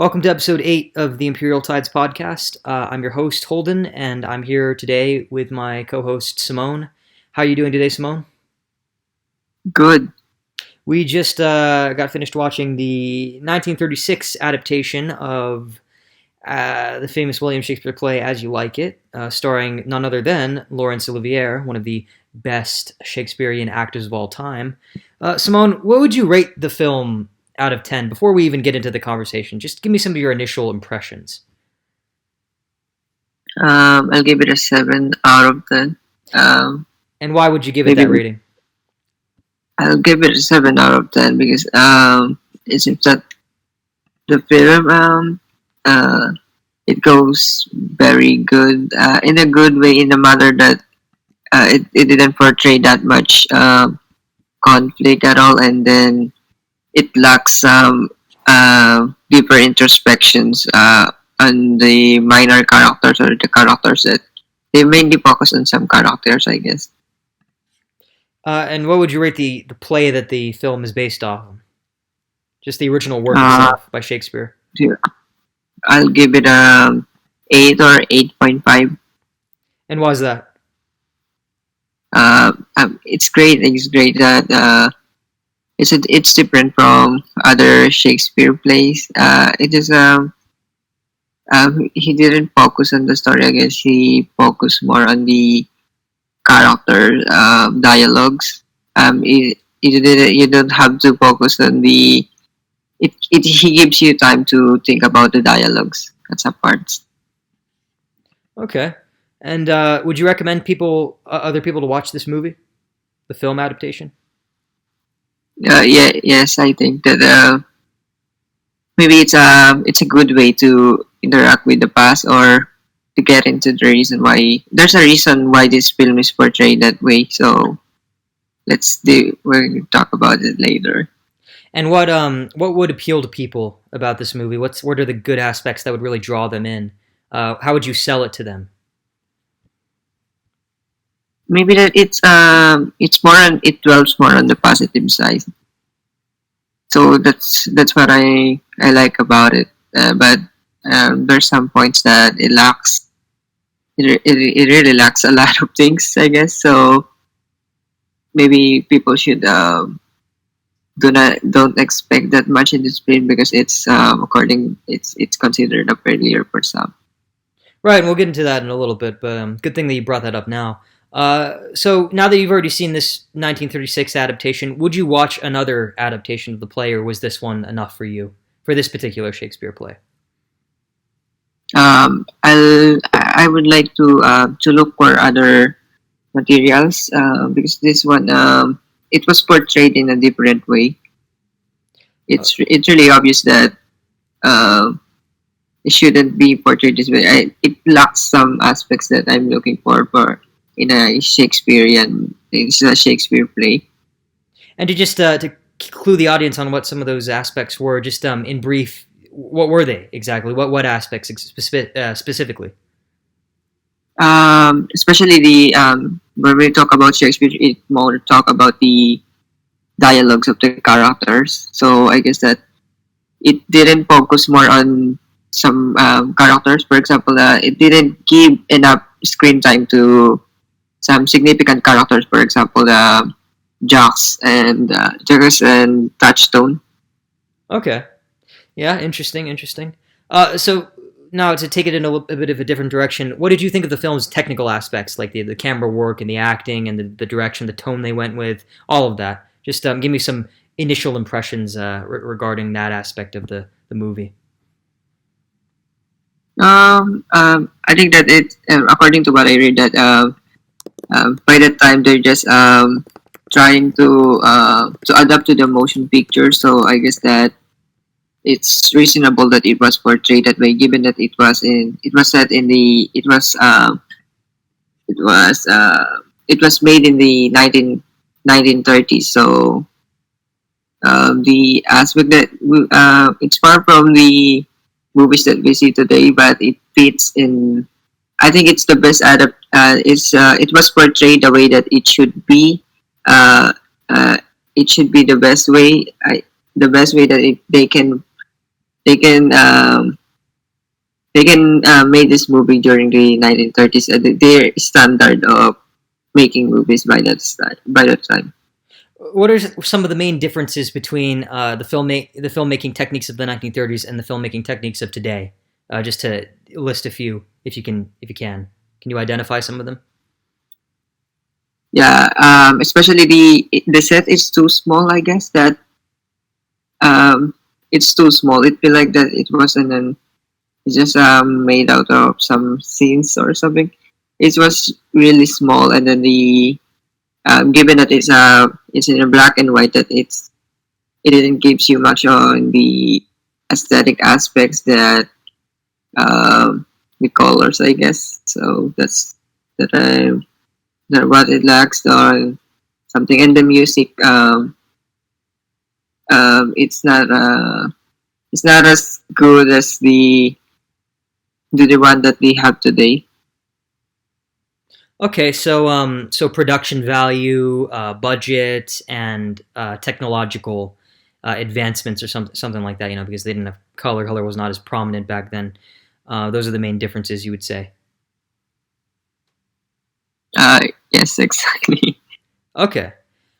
Welcome to episode 8 of the Imperial Tides podcast. I'm your host, Holden, and I'm here today with my co-host, Simone. How are you doing today, Simone? Good. We just got finished watching the 1936 adaptation of the famous William Shakespeare play As You Like It, starring none other than Laurence Olivier, one of the best Shakespearean actors of all time. Simone, what would you rate the film out of 10 before we even get into the conversation? Just give me some of your initial impressions. I'll give it a 7 out of 10. And why would you give it that rating? I'll give it a 7 out of 10 because it seems that the film it goes very good in a good way, in the matter that it didn't portray that much conflict at all, and then it lacks some deeper introspections on the minor characters, or the characters that they mainly focus on some characters, I guess. And what would you rate the play that the film is based off of? Just the original work itself by Shakespeare. I'll give it a 8 or 8.5. And why is that? It's great. It's great that it's different from other Shakespeare plays. It is he didn't focus on the story. I guess he focused more on the character dialogues. You don't have to focus on the. He gives you time to think about the dialogues at some parts. Okay. And would you recommend other people to watch this movie, the film adaptation? Yes, I think that maybe it's a good way to interact with the past, or to get into the reason why. There's a reason why this film is portrayed that way. So we'll talk about it later. And what would appeal to people about this movie? What are the good aspects that would really draw them in? How would you sell it to them? Maybe that it dwells more on the positive side. So that's what I like about it. But there's some points that it lacks. It really lacks a lot of things, I guess. So maybe people should don't expect that much in this film, because it's considered a failure for some. Right, and we'll get into that in a little bit, but good thing that you brought that up now. So now that you've already seen this 1936 adaptation, would you watch another adaptation of the play, or was this one enough for you for this particular Shakespeare play? I would like to look for other materials, because this one it was portrayed in a different way. It's really obvious that it shouldn't be portrayed this way. It lacks some aspects that I'm looking for in a Shakespeare play. And to clue the audience on what some of those aspects were, just in brief, what were they exactly? What aspects specifically? Especially when we talk about Shakespeare, it more talk about the dialogues of the characters. So I guess that it didn't focus more on some characters. For example, it didn't give enough screen time to some significant characters. For example, Jacques and Touchstone. Okay, yeah, interesting. So now to take it in a bit of a different direction, what did you think of the film's technical aspects, like the camera work and the acting and the direction, the tone they went with, all of that? Just give me some initial impressions regarding that aspect of the movie. I think that according to what I read, that by that time they're just trying to adapt to the motion picture. So I guess that it's reasonable that it was portrayed that way, given that it was made in the 1930s. So the aspect that it's far from the movies that we see today, but it fits in. I think it's the best it was portrayed the way that it should be. It should be the best way. The best way that they can they can made this movie during the 1930s. Their standard of making movies by that time. What are some of the main differences between the filmmaking techniques of the 1930s and the filmmaking techniques of today? Just to list a few, if you can. Can you identify some of them? Yeah, especially the set is too small. I guess that it's too small. It feel like that it wasn't it's just made out of some scenes or something. It was really small, and then the given that it's in a black and white, that it didn't gives you much on the aesthetic aspects that the colors, I guess. So that I that what it lacks on something, and the music. It's not as good as the one that we have today. Okay, so production value, budget, and technological advancements or something like that. Because they didn't have color. Color was not as prominent back then. Those are the main differences, you would say. Yes, exactly. Okay.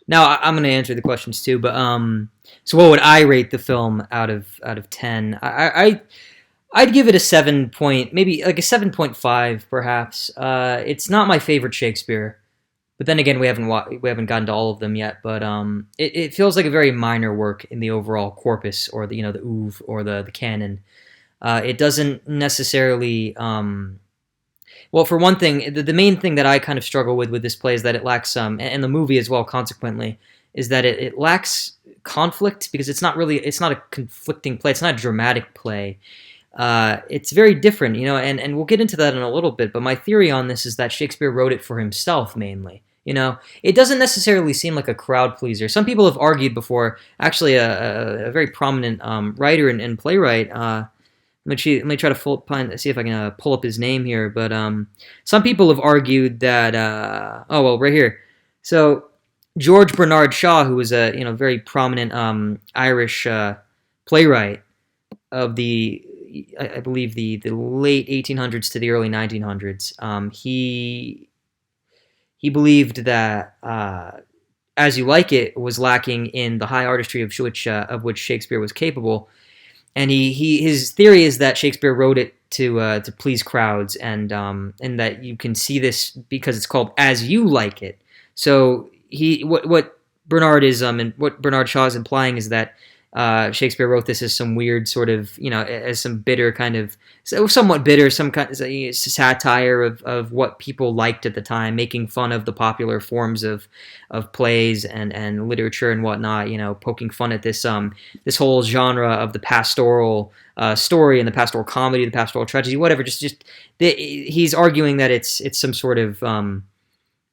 Now I'm going to answer the questions too, but so what would I rate the film out of 10? I'd give it a 7 point, maybe like a 7.5 perhaps. It's not my favorite Shakespeare, but then again, we haven't gotten to all of them yet. But it feels like a very minor work in the overall corpus, or the oeuvre, or the canon. It doesn't necessarily. Well, for one thing, the main thing that I kind of struggle with this play is that it lacks and the movie as well. Consequently, is that it lacks conflict, because it's not a conflicting play. It's not a dramatic play. It's very different, and we'll get into that in a little bit. But my theory on this is that Shakespeare wrote it for himself mainly. It doesn't necessarily seem like a crowd pleaser. Some people have argued before. Actually, a very prominent writer and playwright. Let me try to see if I can pull up his name here. But some people have argued that right here. So George Bernard Shaw, who was a very prominent Irish playwright of I believe the late 1800s to the early 1900s. He believed that As You Like It was lacking in the high artistry of which Shakespeare was capable, and his theory is that Shakespeare wrote it to please crowds, and that you can see this because it's called As You Like It. So what Bernard Shaw is implying is that Shakespeare wrote this as some weird sort of, as some bitter kind of, somewhat bitter, some kind of satire of what people liked at the time, making fun of the popular forms of plays and literature and whatnot, poking fun at this whole genre of the pastoral story and the pastoral comedy, the pastoral tragedy, whatever. He's arguing that it's some sort of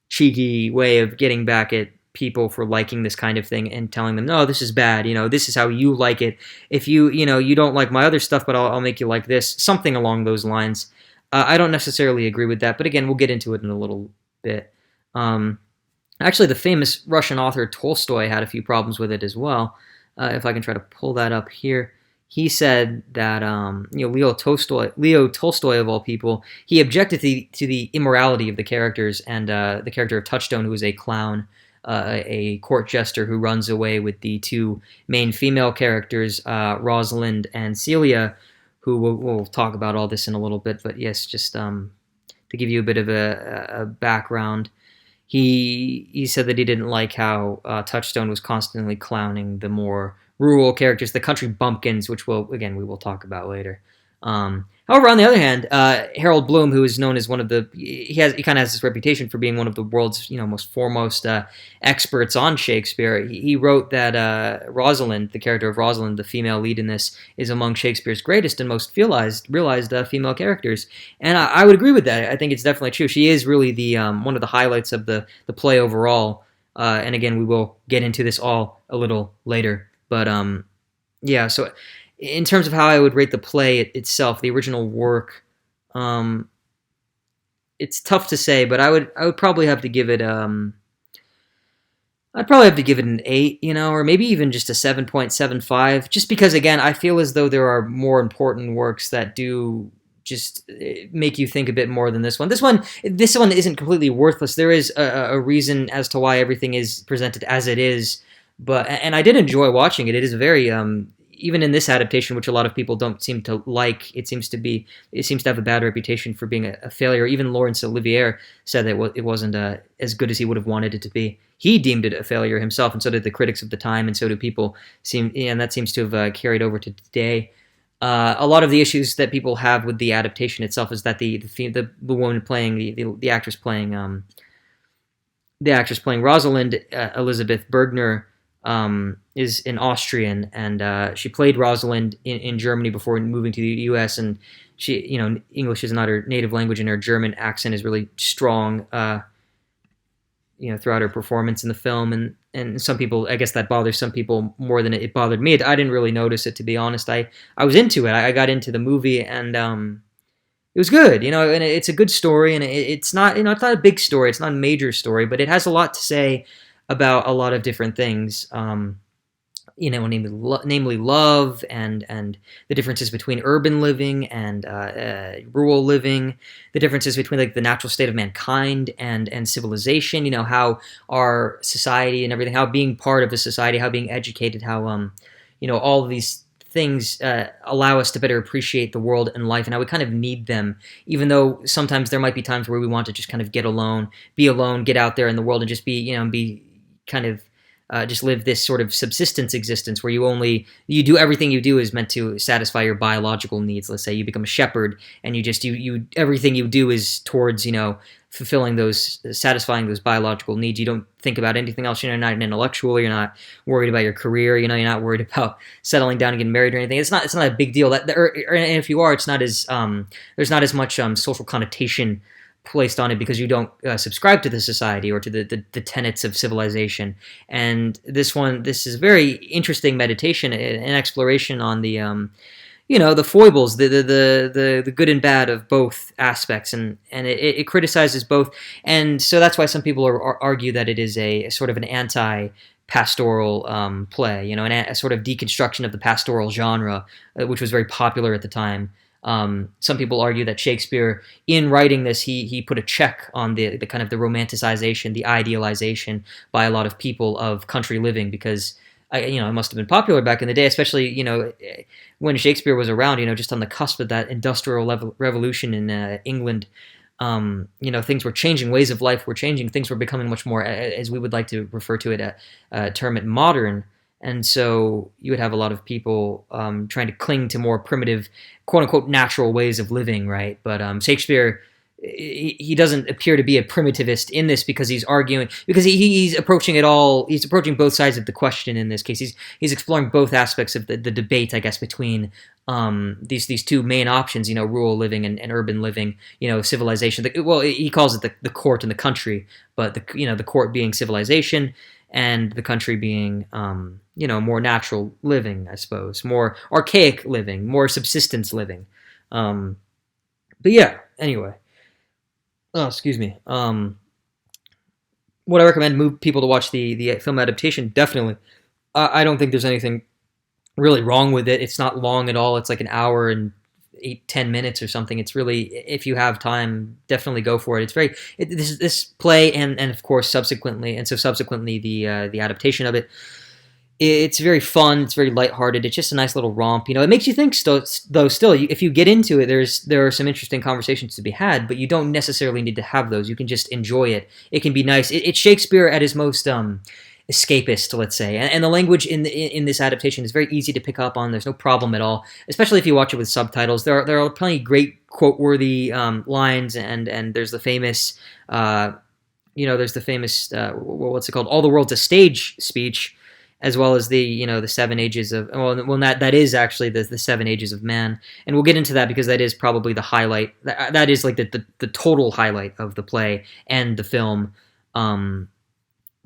cheeky way of getting back at people for liking this kind of thing and telling them, no, this is bad. This is how you like it. If you don't like my other stuff, but I'll make you like this. Something along those lines. I don't necessarily agree with that, but again, we'll get into it in a little bit. Actually, the famous Russian author Tolstoy had a few problems with it as well. If I can try to pull that up here. He said that Leo Tolstoy of all people, he objected to the immorality of the characters, and the character of Touchstone, who is a clown, a court jester who runs away with the two main female characters, Rosalind and Celia, who we'll talk about all this in a little bit. But yes, just to give you a bit of a background, he said that he didn't like how Touchstone was constantly clowning the more rural characters, the country bumpkins, which we will talk about later. However, on the other hand, Harold Bloom, who is known as he kind of has this reputation for being one of the world's most foremost experts on Shakespeare. He wrote that Rosalind, the character of Rosalind, the female lead in this, is among Shakespeare's greatest and most realized female characters, and I would agree with that. I think it's definitely true. She is really the one of the highlights of the play overall. And again, we will get into this all a little later, but yeah. So, in terms of how I would rate the play itself, the original work, it's tough to say, but I would probably have to give it I'd probably have to give it an 8, or maybe even just a 7.75, just because, again, I feel as though there are more important works that do just make you think a bit more than this one. This one isn't completely worthless. There is a reason as to why everything is presented as it is, and I did enjoy watching it. It is a very even in this adaptation, which a lot of people don't seem to like, it seems to have a bad reputation for being a failure. Even Laurence Olivier said that it wasn't as good as he would have wanted it to be. He deemed it a failure himself, and so did the critics of the time, and so do people. And that seems to have carried over to today. A lot of the issues that people have with the adaptation itself is that the woman playing the actress playing Rosalind, Elizabeth Bergner, is an Austrian, and she played Rosalind in Germany before moving to the U.S. And she, English is not her native language, and her German accent is really strong, throughout her performance in the film. And some people, I guess that bothers some people more than it bothered me. I didn't really notice it, to be honest. I was into it. I got into the movie, and it was good, and it's a good story, and it's not, it's not a big story, it's not a major story, but it has a lot to say about a lot of different things, namely love and the differences between urban living and rural living, the differences between like the natural state of mankind and civilization. How our society and everything, how being part of a society, how being educated, how all of these things allow us to better appreciate the world and life, and how we kind of need them, even though sometimes there might be times where we want to just kind of be alone, get out there in the world, and just be kind of just live this sort of subsistence existence where you do everything you do is meant to satisfy your biological needs. Let's say you become a shepherd, and you everything you do is towards satisfying those biological needs. You don't think about anything else. You're not an intellectual. You're not worried about your career. You're not worried about settling down and getting married or anything. It's not a big deal. And if you are, it's not as there's not as much social connotation placed on it because you don't subscribe to the society or to the tenets of civilization. And this is a very interesting meditation and exploration on the the foibles, the good and bad of both aspects, and it criticizes both. And so that's why some people argue that it is a sort of an anti-pastoral play, a sort of deconstruction of the pastoral genre, which was very popular at the time. Some people argue that Shakespeare, in writing this, he put a check on the kind of the romanticization, the idealization by a lot of people of country living, because it must have been popular back in the day, especially when Shakespeare was around, just on the cusp of that industrial revolution in England. Things were changing, ways of life were changing, things were becoming much more, as we would like to refer to it, term it modern. And so you would have a lot of people trying to cling to more primitive, quote-unquote, natural ways of living, right? But Shakespeare, he doesn't appear to be a primitivist in this, because he's arguing, because he's approaching it all, he's approaching both sides of the question in this case. He's exploring both aspects of the debate, I guess, between these two main options, rural living and urban living, civilization. He calls it the court and the country, but the court being civilization, and the country being, more natural living, I suppose, more archaic living, more subsistence living. But yeah, anyway. Oh, excuse me. Would I recommend people to watch the film adaptation? Definitely. I don't think there's anything really wrong with it. It's not long at all. It's like an hour and 8-10 minutes or something. It's really, if you have time, definitely go for it. It's this play and of course subsequently the adaptation of it. It's very fun. It's very lighthearted. It's just a nice little romp. It makes you think. Still, if you get into it, there are some interesting conversations to be had. But you don't necessarily need to have those. You can just enjoy it. It can be nice. It's Shakespeare at his most escapist, let's say, and the language in this adaptation is very easy to pick up on. There's no problem at all, especially if you watch it with subtitles. There are plenty of great quote-worthy lines, and there's the famous, what's it called? All the World's a Stage speech, as well as the 7 ages of, that is actually the 7 ages of man, and we'll get into that because that is probably the highlight. That is like the total highlight of the play and the film.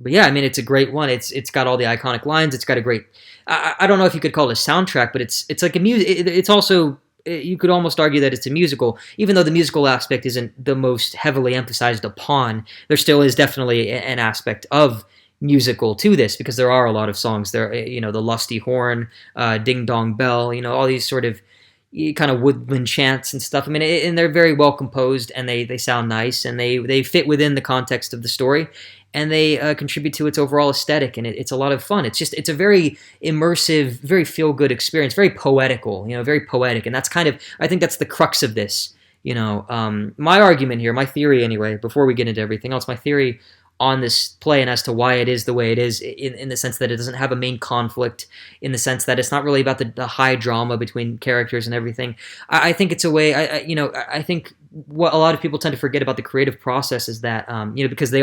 But yeah, it's a great one. It's got all the iconic lines. It's got a great, I don't know if you could call it a soundtrack, but it's like a music. It's also, you could almost argue that it's a musical, even though the musical aspect isn't the most heavily emphasized upon. There still is definitely an aspect of musical to this, because there are a lot of songs there, the lusty horn, ding dong bell, all these sort of kind of woodland chants and stuff. I mean, and they're very well composed, and they sound nice, and they fit within the context of the story, and they contribute to its overall aesthetic, and it's a lot of fun. It's a very immersive, very feel good experience, very poetical, very poetic, and that's I think that's the crux of this. My argument here, my theory anyway, before we get into everything else, my theory on this play and as to why it is the way it is, in the sense that it doesn't have a main conflict, in the sense that it's not really about the high drama between characters and everything. I think it's a way, I think what a lot of people tend to forget about the creative process is that, because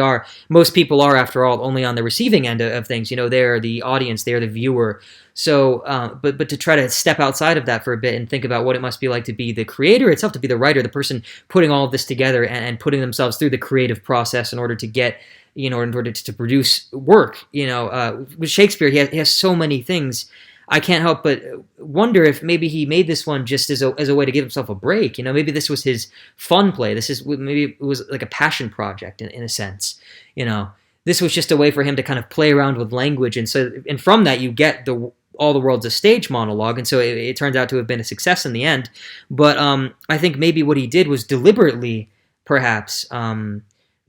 most people are, after all, only on the receiving end of things. They're the audience, they're the viewer. So, but to try to step outside of that for a bit and think about what it must be like to be the creator itself, to be the writer, the person putting all of this together and putting themselves through the creative process in order to get, in order to produce work. With Shakespeare, he has so many things. I can't help but wonder if maybe he made this one just as a way to give himself a break. Maybe this was his fun play. Maybe it was like a passion project in a sense. This was just a way for him to kind of play around with language, and from that you get all the world's a stage monologue, and so it turns out to have been a success in the end. But I think maybe what he did was deliberately, perhaps,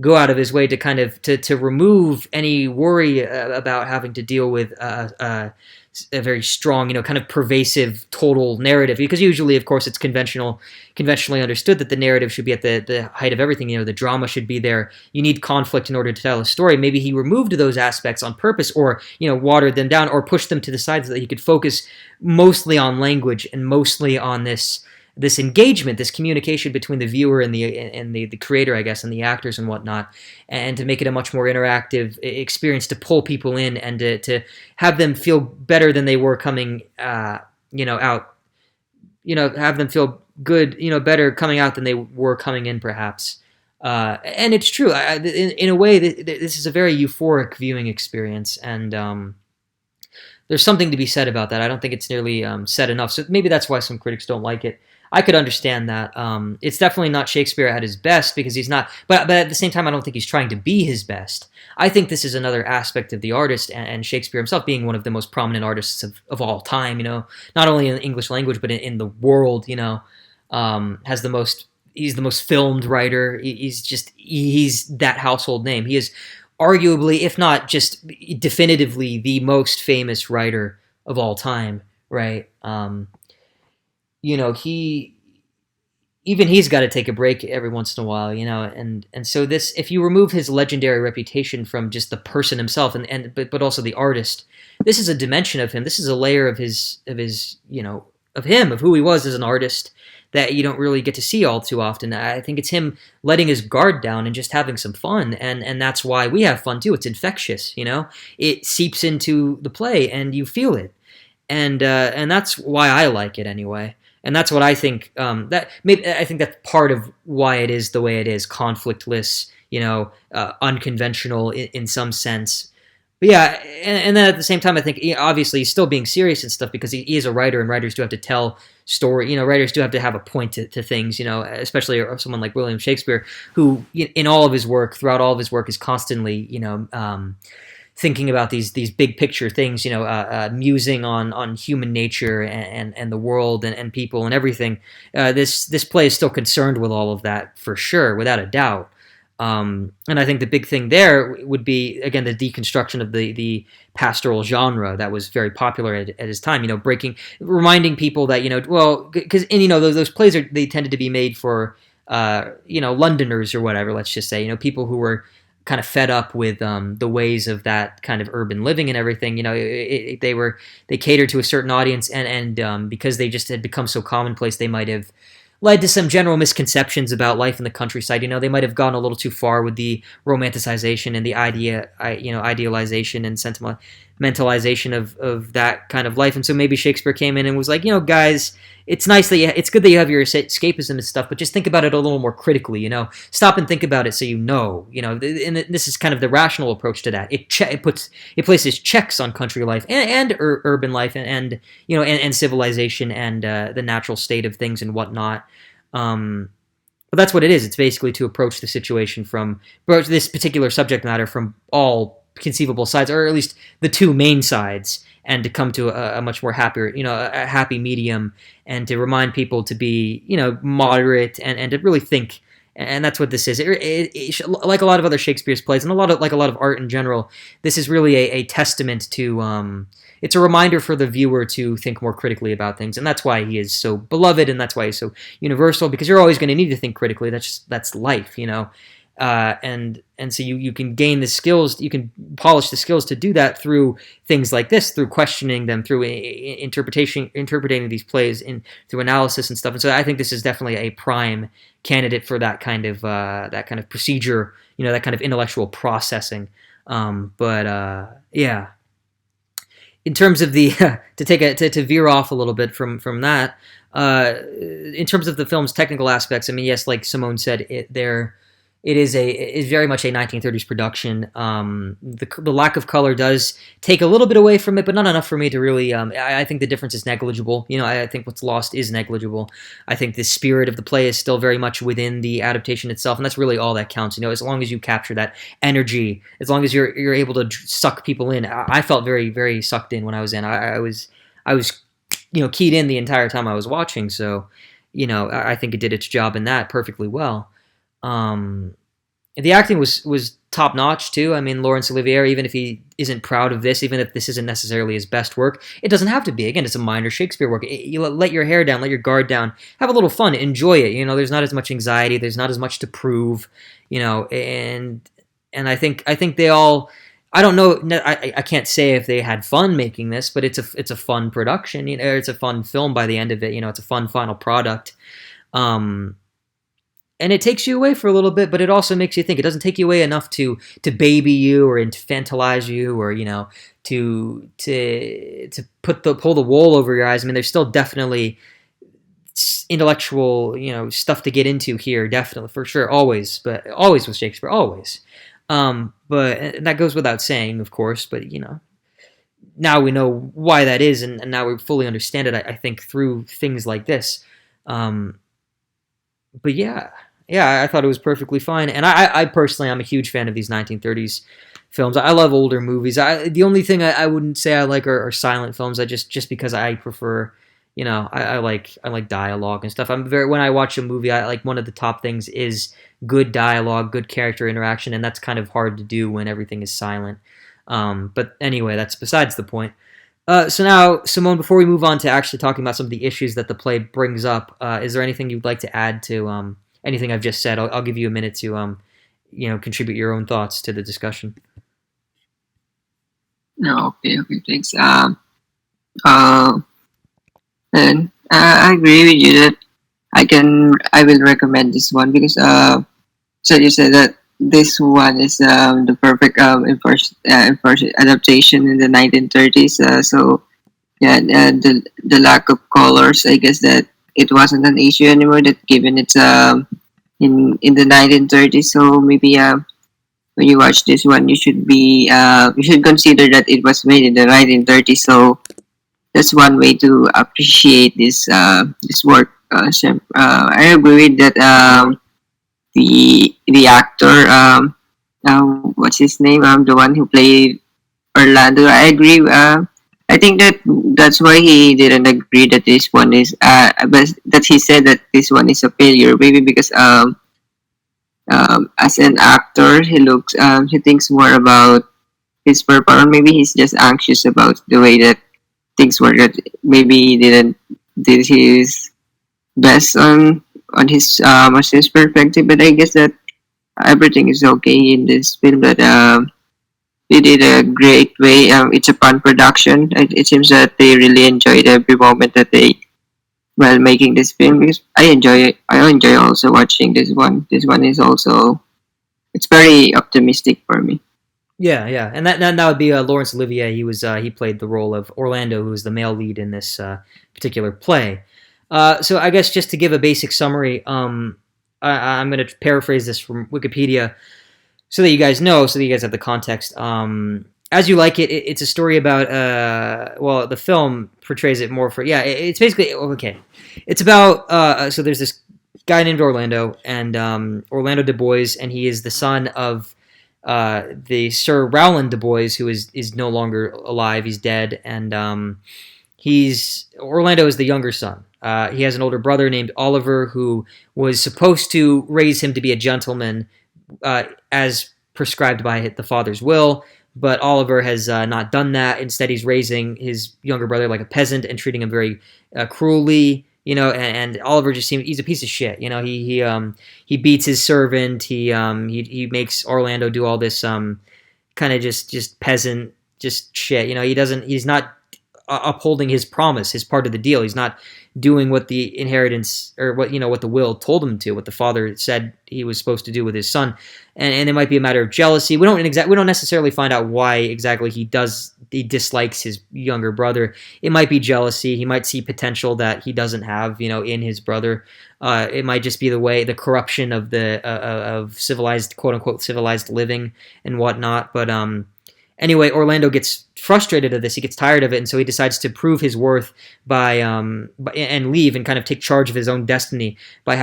go out of his way to kind of to remove any worry about having to deal with a very strong, kind of pervasive, total narrative. Because usually, of course, it's conventionally understood that the narrative should be at the height of everything. The drama should be there. You need conflict in order to tell a story. Maybe he removed those aspects on purpose, or watered them down, or pushed them to the side so that he could focus mostly on language and mostly on this engagement, this communication between the viewer and the creator, I guess, and the actors and whatnot, and to make it a much more interactive experience, to pull people in and to have them feel better than they were coming, out, have them feel good, better coming out than they were coming in, perhaps. And it's true. In a way, this is a very euphoric viewing experience, and there's something to be said about that. I don't think it's nearly said enough, so maybe that's why some critics don't like it. I could understand that. It's definitely not Shakespeare at his best, because he's not. But at the same time, I don't think he's trying to be his best. I think this is another aspect of the artist, and Shakespeare himself being one of the most prominent artists of all time. Not only in the English language but in the world. Has the most. He's the most filmed writer. He's that household name. He is arguably, if not just definitively, the most famous writer of all time. Right. He's got to take a break every once in a while, and so this, if you remove his legendary reputation from just the person himself but also the artist, this is a dimension of him. This is a layer of who he was as an artist that you don't really get to see all too often. I think it's him letting his guard down and just having some fun, and that's why we have fun too. It's infectious, it seeps into the play and you feel it, and that's why I like it anyway. And that's what I think. I think that's part of why it is the way it is, conflictless, unconventional in some sense. But yeah, and then at the same time, I think obviously he's still being serious and stuff, because he is a writer, and writers do have to tell story. Writers do have to have a point to things. Especially someone like William Shakespeare, who in all of his work, throughout all of his work, is constantly thinking about these big picture things, musing on human nature and the world and people and everything. This play is still concerned with all of that, for sure, without a doubt. And I think the big thing there would be, again, the deconstruction of the pastoral genre that was very popular at his time. Reminding people that because those plays they tended to be made for Londoners or whatever. Let's just say people who were kind of fed up with the ways of that kind of urban living and everything. They catered to a certain audience, and because they just had become so commonplace, they might have led to some general misconceptions about life in the countryside. They might have gone a little too far with the romanticization and the idealization and sentimentalization of that kind of life. And so maybe Shakespeare came in and was like, guys, it's nice that it's good that you have your escapism and stuff, but just think about it a little more critically. Stop and think about it so and this is kind of the rational approach to that. It places checks on country life and urban life and civilization and the natural state of things and whatnot. But that's what it is. It's basically to approach the situation approach this particular subject matter from all conceivable sides, or at least the two main sides, and to come to a much more happier, a happy medium, and to remind people to be, moderate and to really think. And that's what this is. Like a lot of other Shakespeare's plays, and a lot of art in general, this is really a testament to. It's a reminder for the viewer to think more critically about things, and that's why he is so beloved, and that's why he's so universal. Because you're always going to need to think critically. That's life, and so you can gain the skills, you can polish the skills to do that through things like this, through questioning them, through interpreting these plays, through analysis and stuff. And so I think this is definitely a prime candidate for that kind of procedure, that kind of intellectual processing. Yeah. In terms of the to veer off a little bit from that, in terms of the film's technical aspects, I mean, yes, like Simone said, it is very much a 1930s production. The lack of color does take a little bit away from it, but not enough for me to really. I think the difference is negligible. I think what's lost is negligible. I think the spirit of the play is still very much within the adaptation itself, and that's really all that counts. As long as you capture that energy, as long as you're able to suck people in. I felt very, very sucked in when I was in. I was keyed in the entire time I was watching. So, I think it did its job in that perfectly well. The acting was top notch too. I mean, Laurence Olivier, even if he isn't proud of this, even if this isn't necessarily his best work, it doesn't have to be. Again, it's a minor Shakespeare work. You let your hair down, let your guard down, have a little fun, enjoy it. There's not as much anxiety, there's not as much to prove. And I think they all. I don't know. I can't say if they had fun making this, but it's a fun production. It's a fun film by the end of it. It's a fun final product. And it takes you away for a little bit, but it also makes you think. It doesn't take you away enough to baby you or infantilize you or to pull the wool over your eyes. I mean, there's still definitely intellectual stuff to get into here, definitely for sure, always with Shakespeare, always. But that goes without saying, of course. But now we know why that is, and now we fully understand it. I think through things like this. But yeah, I thought it was perfectly fine. And I personally, I'm a huge fan of these 1930s films. I love older movies. The only thing I wouldn't say I like are silent films. I just because I prefer, I like dialogue and stuff. When I watch a movie, I like one of the top things is good dialogue, good character interaction, and that's kind of hard to do when everything is silent. But anyway, that's besides the point. So now, Simone, before we move on to actually talking about some of the issues that the play brings up, is there anything you'd like to add to anything I've just said? I'll give you a minute to, contribute your own thoughts to the discussion. No, okay, thanks. And I agree with you that I will recommend this one because so you said that this one is the perfect enforced adaptation in the 1930s. So yeah, the lack of colors, I guess that it wasn't an issue anymore. That given it's in the 1930s, so maybe when you watch this one, you should consider that it was made in the 1930s. So that's one way to appreciate this work. I agree with that. The actor, what's his name? The one who played Orlando. I agree. I think that's why he didn't agree that this one is. But that he said that this one is a failure. Maybe because as an actor, he thinks more about his performance. Maybe he's just anxious about the way that things were. That maybe he didn't did his best on his perspective. But I guess that everything is okay in this film. That they did a great way. It's a fun production. It seems that they really enjoyed every moment that they while making this film. Because I enjoy also watching this one. This one is also it's very optimistic for me. Yeah, and that would be Laurence Olivier. He played the role of Orlando, who was the male lead in this particular play. So I guess just to give a basic summary, I'm going to paraphrase this from Wikipedia so that you guys know, so that you guys have the context. As You Like It, it's a story about, the film portrays it more it's basically, okay. It's about, so there's this guy named Orlando, and Orlando Du Bois, and he is the son of the Sir Rowland de Boys, who is no longer alive. He's dead, and Orlando is the younger son. He has an older brother named Oliver, who was supposed to raise him to be a gentleman, as prescribed by the father's will. But Oliver has not done that. Instead, he's raising his younger brother like a peasant and treating him very cruelly. And Oliver just he's a piece of shit. He beats his servant. He makes Orlando do all this kind of just peasant just shit. He's not upholding his promise, his part of the deal. He's not doing what the inheritance or what the will told him to, what the father said he was supposed to do with his son. And it might be a matter of jealousy. We don't necessarily find out why exactly he dislikes his younger brother. It might be jealousy. He might see potential that he doesn't have, in his brother. It might just be the corruption of of civilized, quote unquote, civilized living and whatnot. But anyway, Orlando gets frustrated at this. He gets tired of it, and so he decides to prove his worth and leave and kind of take charge of his own destiny by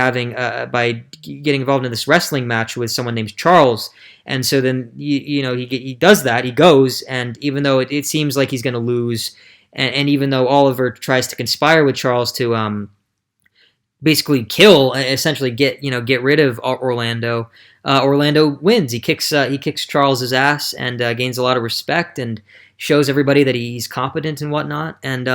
getting involved in this wrestling match with someone named Charles. And so then he does that. He goes, and even though it seems like he's going to lose, and even though Oliver tries to conspire with Charles to basically essentially get rid of Orlando. Orlando wins. He kicks Charles's ass and gains a lot of respect and shows everybody that he's competent and whatnot. And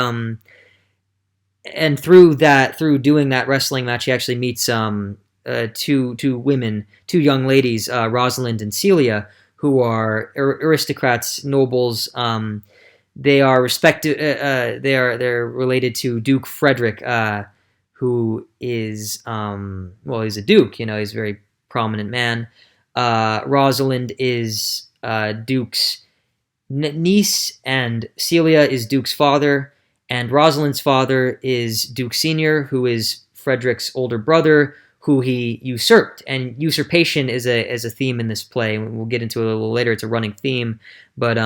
through doing that wrestling match, he actually meets two young ladies, Rosalind and Celia, who are aristocrats, nobles. They are respected. They're related to Duke Frederick, who is he's a duke. He's a very prominent man. Rosalind is Duke's niece, and Celia is Duke's father. And Rosalind's father is Duke Senior, who is Frederick's older brother, who he usurped. And usurpation is a theme in this play. We'll get into it a little later. It's a running theme, but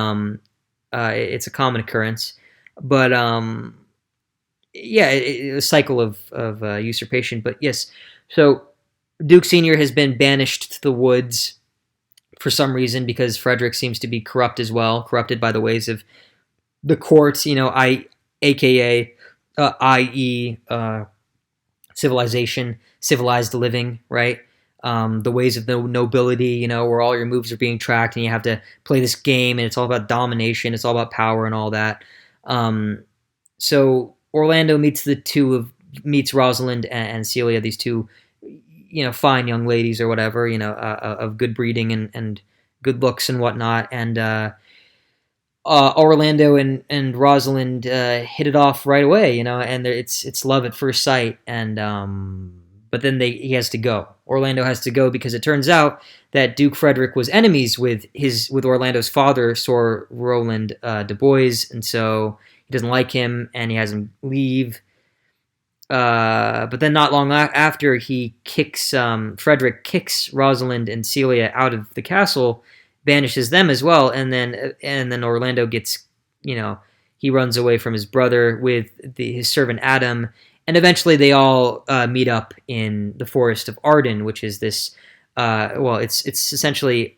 it's a common occurrence. But a cycle of usurpation. But yes, so Duke Senior has been banished to the woods for some reason because Frederick seems to be corrupted by the ways of the courts, aka i.e. Civilization, civilized living, right? The ways of the nobility, where all your moves are being tracked and you have to play this game and it's all about domination, it's all about power and all that. So Orlando meets Rosalind and Celia, these two, fine young ladies or whatever, of good breeding and good looks and whatnot. And Orlando and Rosalind hit it off right away, and it's love at first sight. And but then he has to go. Orlando has to go because it turns out that Duke Frederick was enemies with Orlando's father, Sir Rowland de Boys, and so he doesn't like him and he has him leave. But then not long after, Frederick kicks Rosalind and Celia out of the castle, banishes them as well, and then Orlando gets, he runs away from his brother with his servant Adam, and eventually they all meet up in the forest of Arden, which is this. It's essentially.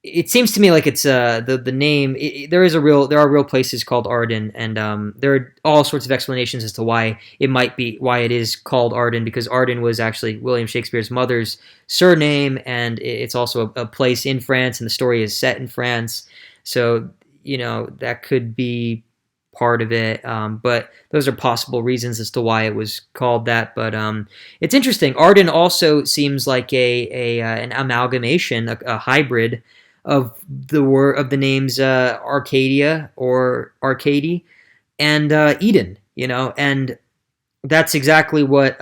It seems to me like it's the name. There are real places called Arden, and there are all sorts of explanations as to why it is called Arden, because Arden was actually William Shakespeare's mother's surname, and it's also a place in France, and the story is set in France. So that could be part of it, but those are possible reasons as to why it was called that. But it's interesting. Arden also seems like an amalgamation, a hybrid of the names Arcadia or Arcady and Eden, and that's exactly what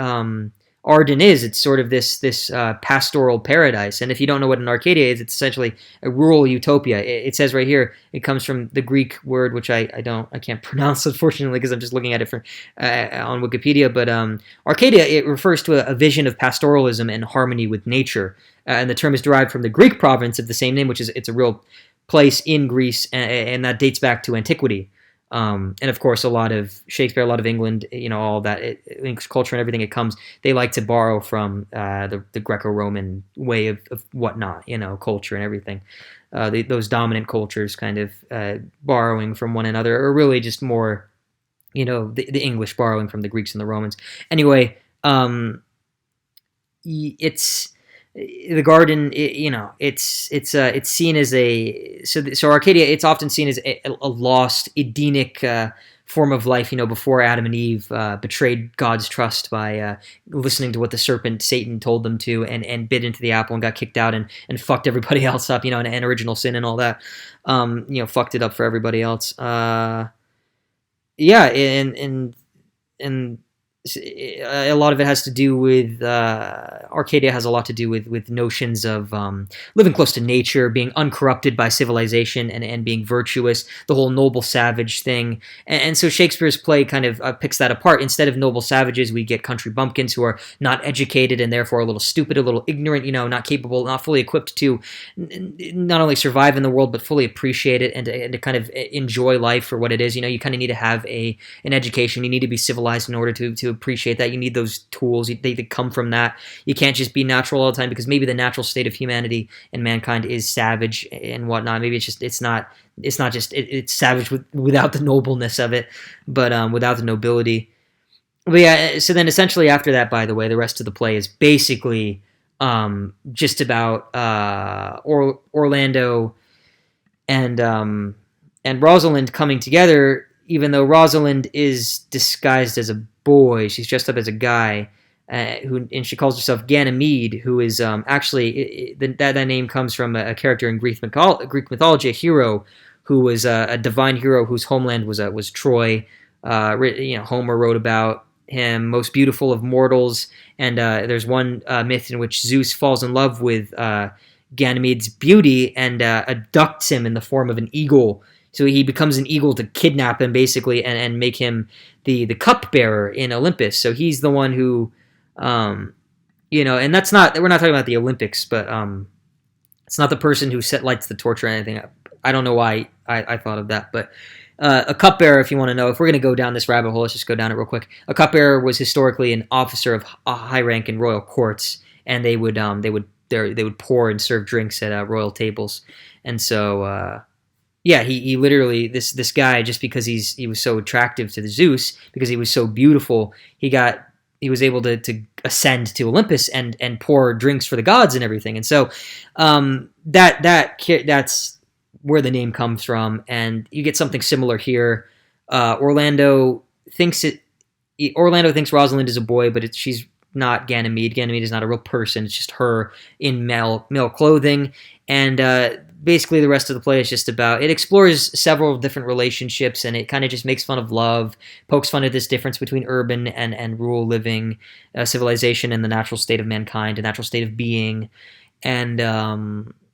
Arden is. It's sort of this pastoral paradise. And if you don't know what an Arcadia is, it's essentially a rural utopia. It says right here, it comes from the Greek word, which I can't pronounce, unfortunately, because I'm just looking at it on Wikipedia. But Arcadia, it refers to a vision of pastoralism and harmony with nature. And the term is derived from the Greek province of the same name, it's a real place in Greece, and that dates back to antiquity. And of course, a lot of Shakespeare, a lot of England, all that English culture and everything. They like to borrow from the Greco-Roman way of whatnot, culture and everything. Those dominant cultures kind of borrowing from one another, or really just more, the English borrowing from the Greeks and the Romans. Anyway, it's the garden. It's seen as so Arcadia. It's often seen as a lost Edenic form of life. Before Adam and Eve betrayed God's trust by listening to what the serpent Satan told them to, and bit into the apple and got kicked out and fucked everybody else up. And original sin and all that. Fucked it up for everybody else. Yeah, and a lot of it has to do with Arcadia has a lot to do with notions of living close to nature, being uncorrupted by civilization, and being virtuous, the whole noble savage thing. And so Shakespeare's play kind of picks that apart. Instead of noble savages, we get country bumpkins who are not educated and therefore a little stupid, a little ignorant, not capable, not fully equipped to not only survive in the world but fully appreciate it and to kind of enjoy life for what it is. You kind of need to have an education. You need to be civilized in order to appreciate that. You need those tools. They come from that. You can't just be natural all the time, because maybe the natural state of humanity and mankind is savage and whatnot. Maybe it's savage without the nobleness of it, but without the nobility. But yeah, so then essentially after that, by the way, the rest of the play is basically just about Orlando and Rosalind coming together. Even though Rosalind is disguised as a boy, she's dressed up as a guy, and she calls herself Ganymede, who is actually that name comes from a character in Greek mythology, a hero who was a divine hero whose homeland was Troy. Homer wrote about him, most beautiful of mortals, and there's one myth in which Zeus falls in love with Ganymede's beauty and abducts him in the form of an eagle. So he becomes an eagle to kidnap him, basically, and make him the cupbearer in Olympus. So he's the one who, and that's not, we're not talking about the Olympics, but it's not the person who lights the torch or anything. I don't know why I thought of that, but a cupbearer, if you want to know, if we're going to go down this rabbit hole, let's just go down it real quick. A cupbearer was historically an officer of a high rank in royal courts, and they would pour and serve drinks at royal tables, and so. Yeah, he literally, this guy, just because he was so attractive to the Zeus, because he was so beautiful, he was able to ascend to Olympus and pour drinks for the gods and everything. And so that's where the name comes from, and you get something similar here. Orlando thinks Rosalind is a boy, but she's not Ganymede. Ganymede is not a real person. It's just her in male clothing, and basically the rest of the play is just about, it explores several different relationships, and it kind of just makes fun of love, pokes fun at this difference between urban and rural living, civilization and the natural state of mankind, the natural state of being, and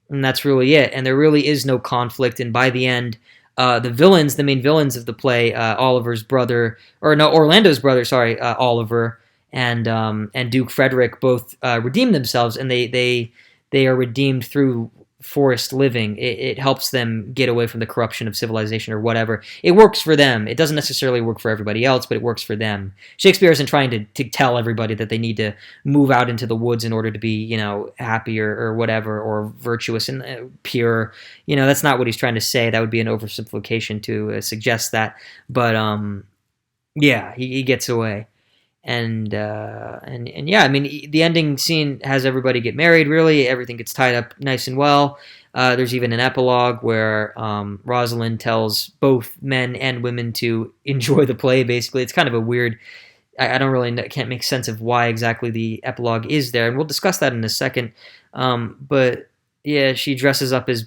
that's really it. And there really is no conflict, and by the end, the main villains of the play, Orlando's brother, Oliver, and Duke Frederick, both redeem themselves, and they are redeemed through forest living. It helps them get away from the corruption of civilization or whatever. It works for them. It doesn't necessarily work for everybody else, but it works for them. Shakespeare isn't trying to tell everybody that they need to move out into the woods in order to be, happy or whatever, or virtuous and pure. That's not what he's trying to say. That would be an oversimplification to suggest that. But yeah, he gets away. And yeah, I mean, the ending scene has everybody get married, really. Everything gets tied up nice and well. There's even an epilogue where Rosalind tells both men and women to enjoy the play, basically. It's kind of a weird, can't make sense of why exactly the epilogue is there, and we'll discuss that in a second. But yeah, she dresses up as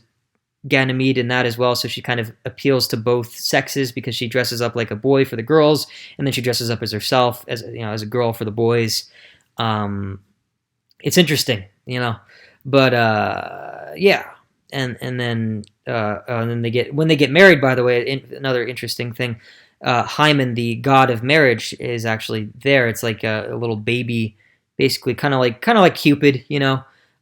Ganymede in that as well, so she kind of appeals to both sexes, because she dresses up like a boy for the girls, and then she dresses up as herself as a girl for the boys. It's interesting, but yeah, and then when they get married, by the way, another interesting thing, Hymen, the god of marriage, is actually there. It's like a little baby, basically, kind of like Cupid,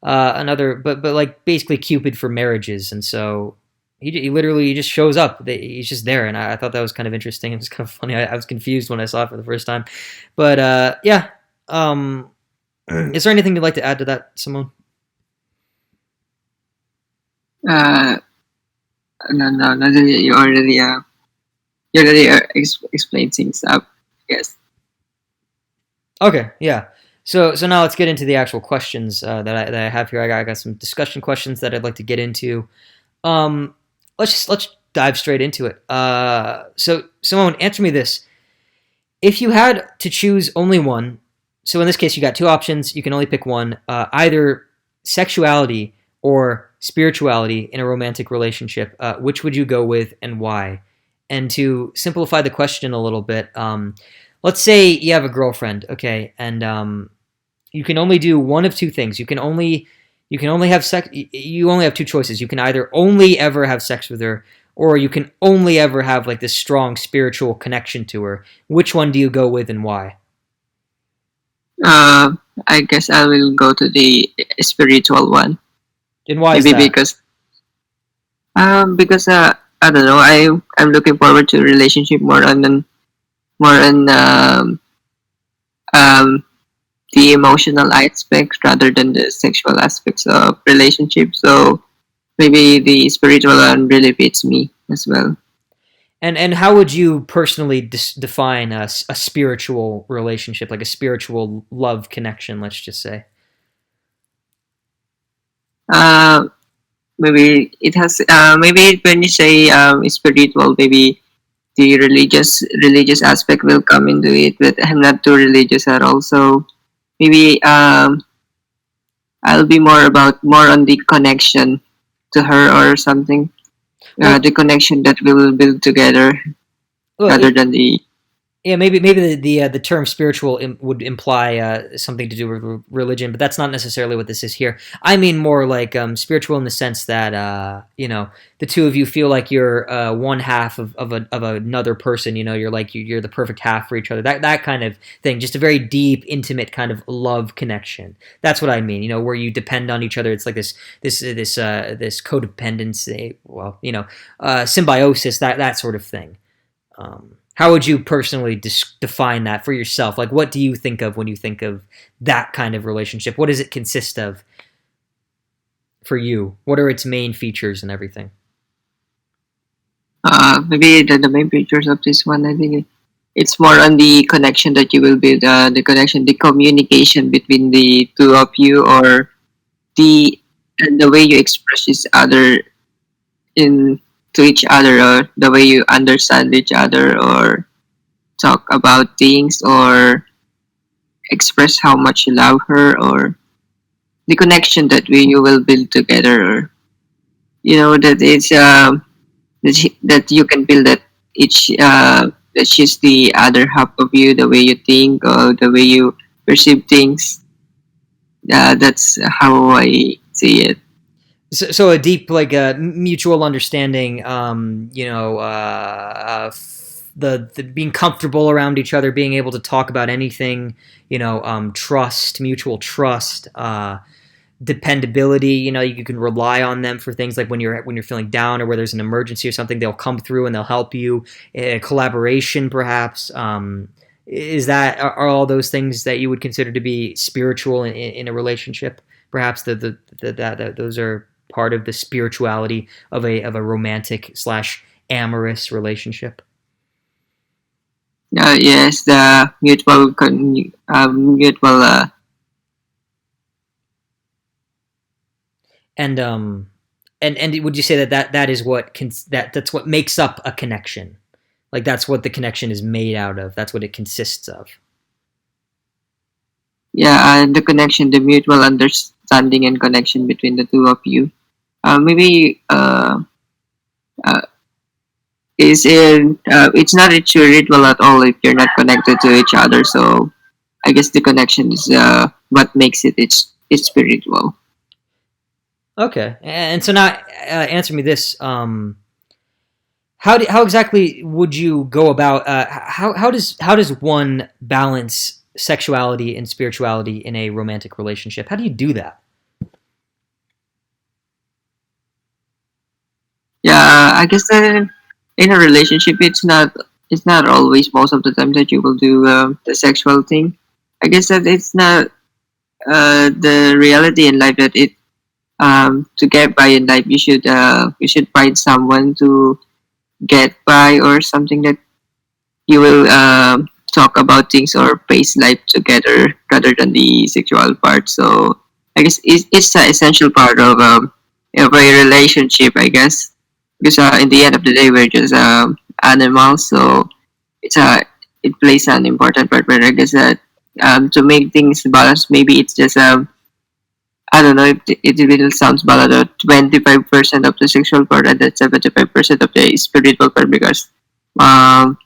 but like basically Cupid for marriages. And so he literally just shows up. He's just there, and I thought that was kind of interesting. It was kind of funny. I was confused when I saw it for the first time, but yeah. Is there anything you'd like to add to that, Simone? Uh, no. You already explained things up. Yes. Okay, yeah. So now let's get into the actual questions that I have here. I got some discussion questions that I'd like to get into. Um, let's dive straight into it. So Simone, answer me this: if you had to choose only one, so in this case you got two options, you can only pick one, either sexuality or spirituality in a romantic relationship, which would you go with and why? And to simplify the question a little bit, let's say you have a girlfriend, okay, and you can only do one of two things. You can only have sex. You only have two choices. You can either only ever have sex with her, or you can only ever have like this strong spiritual connection to her. Which one do you go with and why? I guess I will go to the spiritual one. And why is Maybe that? because I don't know. I'm looking forward to a relationship more on um the emotional aspects rather than the sexual aspects of relationship. So maybe the spiritual one really fits me as well. And how would you personally define a spiritual relationship, like a spiritual love connection? Let's just say. Uh, maybe it has. Maybe when you say spiritual, maybe the religious aspect will come into it. But I'm not too religious at all, so maybe I'll be more on the connection to her or something. Well, The connection that we will build together well, rather than the yeah, maybe the term spiritual would imply something to do with religion, but that's not necessarily what this is here. I mean more like spiritual in the sense that the two of you feel like you're one half of another person. You're the perfect half for each other. That kind of thing. Just a very deep, intimate kind of love connection. That's what I mean. Where you depend on each other. It's like this codependence. Symbiosis. That sort of thing. How would you personally define that for yourself? Like, what do you think of when you think of that kind of relationship? What does it consist of for you? What are its main features and everything? maybe the main features of this one. I think it's more on the connection that you will build. The communication between the two of you, or the and the way you express each other in to each other, or the way you understand each other, or talk about things, or express how much you love her, or the connection that you will build together, or that it's that you can build that each that she's the other half of you, the way you think or the way you perceive things. That's how I see it. So a deep like mutual understanding. The being comfortable around each other, being able to talk about anything. Trust, mutual trust. Dependability. You can rely on them for things like when you're feeling down or where there's an emergency or something. They'll come through and they'll help you. Collaboration, perhaps. Are all those things that you would consider to be spiritual in a relationship? Perhaps that those are part of the spirituality of a romantic / amorous relationship. Yes, the mutual. And would you say that is that's what makes up a connection? Like that's what the connection is made out of. That's what it consists of. Yeah, and the connection, the mutual understanding and connection between the two of you. Maybe uh, is in it's not a ritual at all if you're not connected to each other. So I guess the connection is what makes it's spiritual. Okay, and so now answer me this: how exactly would you go about how does one balance sexuality and spirituality in a romantic relationship? How do you do that? Yeah, I guess that in a relationship, it's not always most of the time that you will do the sexual thing. I guess that it's not the reality in life that it to get by in life you should find someone to get by or something that you will talk about things or face life together rather than the sexual part. So I guess it's an essential part of every relationship, I guess, because in the end of the day we're just animals. So it's it plays an important part. But I guess that to make things balanced, maybe it's just I don't know if it will sounds balanced. 25% of the sexual part and then 75% of the spiritual part because um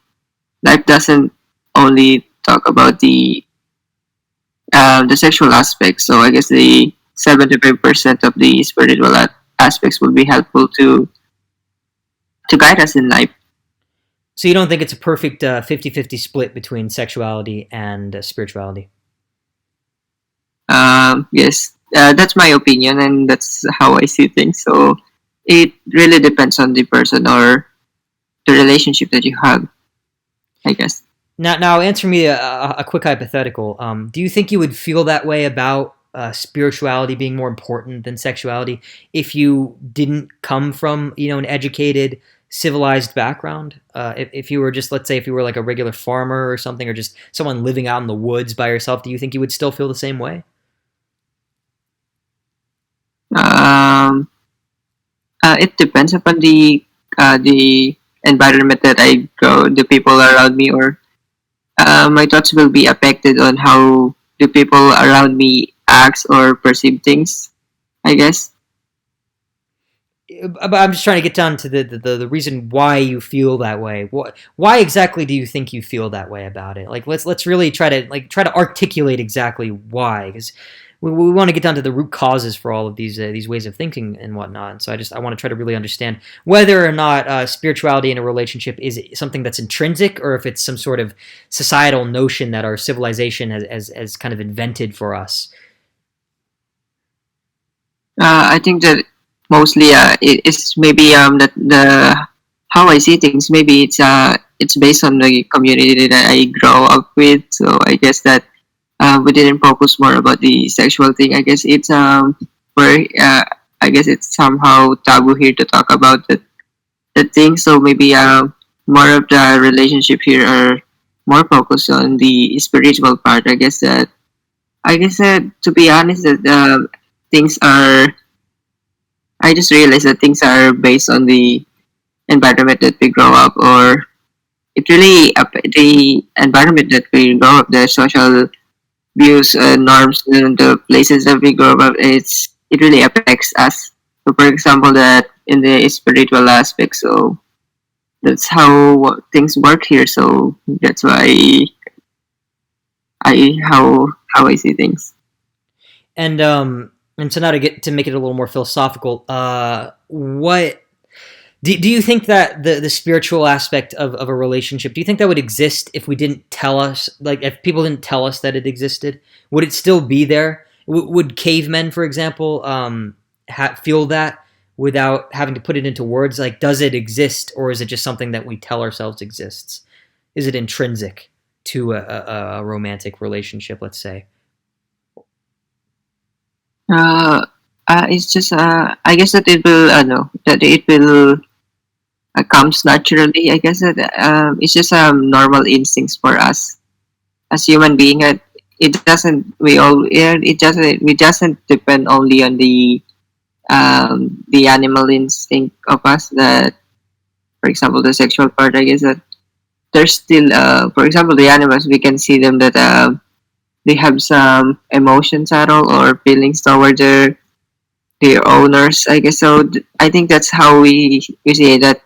life doesn't only talk about the sexual aspects. So I guess the 75% of the spiritual aspects will be helpful to guide us in life. So you don't think it's a perfect 50-50 split between sexuality and spirituality? Yes, that's my opinion, and that's how I see things. So it really depends on the person or the relationship that you have, I guess. Now, answer me a quick hypothetical. Do you think you would feel that way about spirituality being more important than sexuality if you didn't come from, an educated, civilized background? If you were just, let's say, if you were like a regular farmer or something, or just someone living out in the woods by yourself, do you think you would still feel the same way? Um, it depends upon the environment that I go, the people around me, or my thoughts will be affected on how the people around me acts or perceive things. I guess. But I'm just trying to get down to the reason why you feel that way. Why exactly do you think you feel that way about it? Like let's really try to articulate exactly why, because we want to get down to the root causes for all of these ways of thinking and whatnot. And so I want to try to really understand whether or not spirituality in a relationship is something that's intrinsic, or if it's some sort of societal notion that our civilization has kind of invented for us. I think that mostly it's maybe that the how I see things. Maybe it's based on the community that I grow up with. So I guess that we didn't focus more about the sexual thing. I guess it's where I guess it's somehow taboo here to talk about the thing. So maybe more of the relationship here are more focused on the spiritual part. I guess that to be honest, that things are. I just realized that things are based on the environment that we grow up, or it really the environment that we grow up, the social views and norms and the places that we grow up. It really affects us. So, for example, that in the spiritual aspect, so that's how things work here. So that's why I how I see things. And so now to make it a little more philosophical, what do you think that the spiritual aspect of a relationship, do you think that would exist if we didn't tell us, like if people didn't tell us that it existed? Would it still be there? Would cavemen, for example, feel that without having to put it into words? Like, does it exist, or is it just something that we tell ourselves exists? Is it intrinsic to a romantic relationship, let's say? It's just I guess that it will no that it will comes naturally. I guess that it's just normal instincts for us as human being. It doesn't we all yeah, it doesn't we doesn't depend only on the animal instinct of us that for example the sexual part. I guess that there's still for example the animals we can see them that they have some emotions at all or feelings toward their owners. I guess so. I think that's how we say that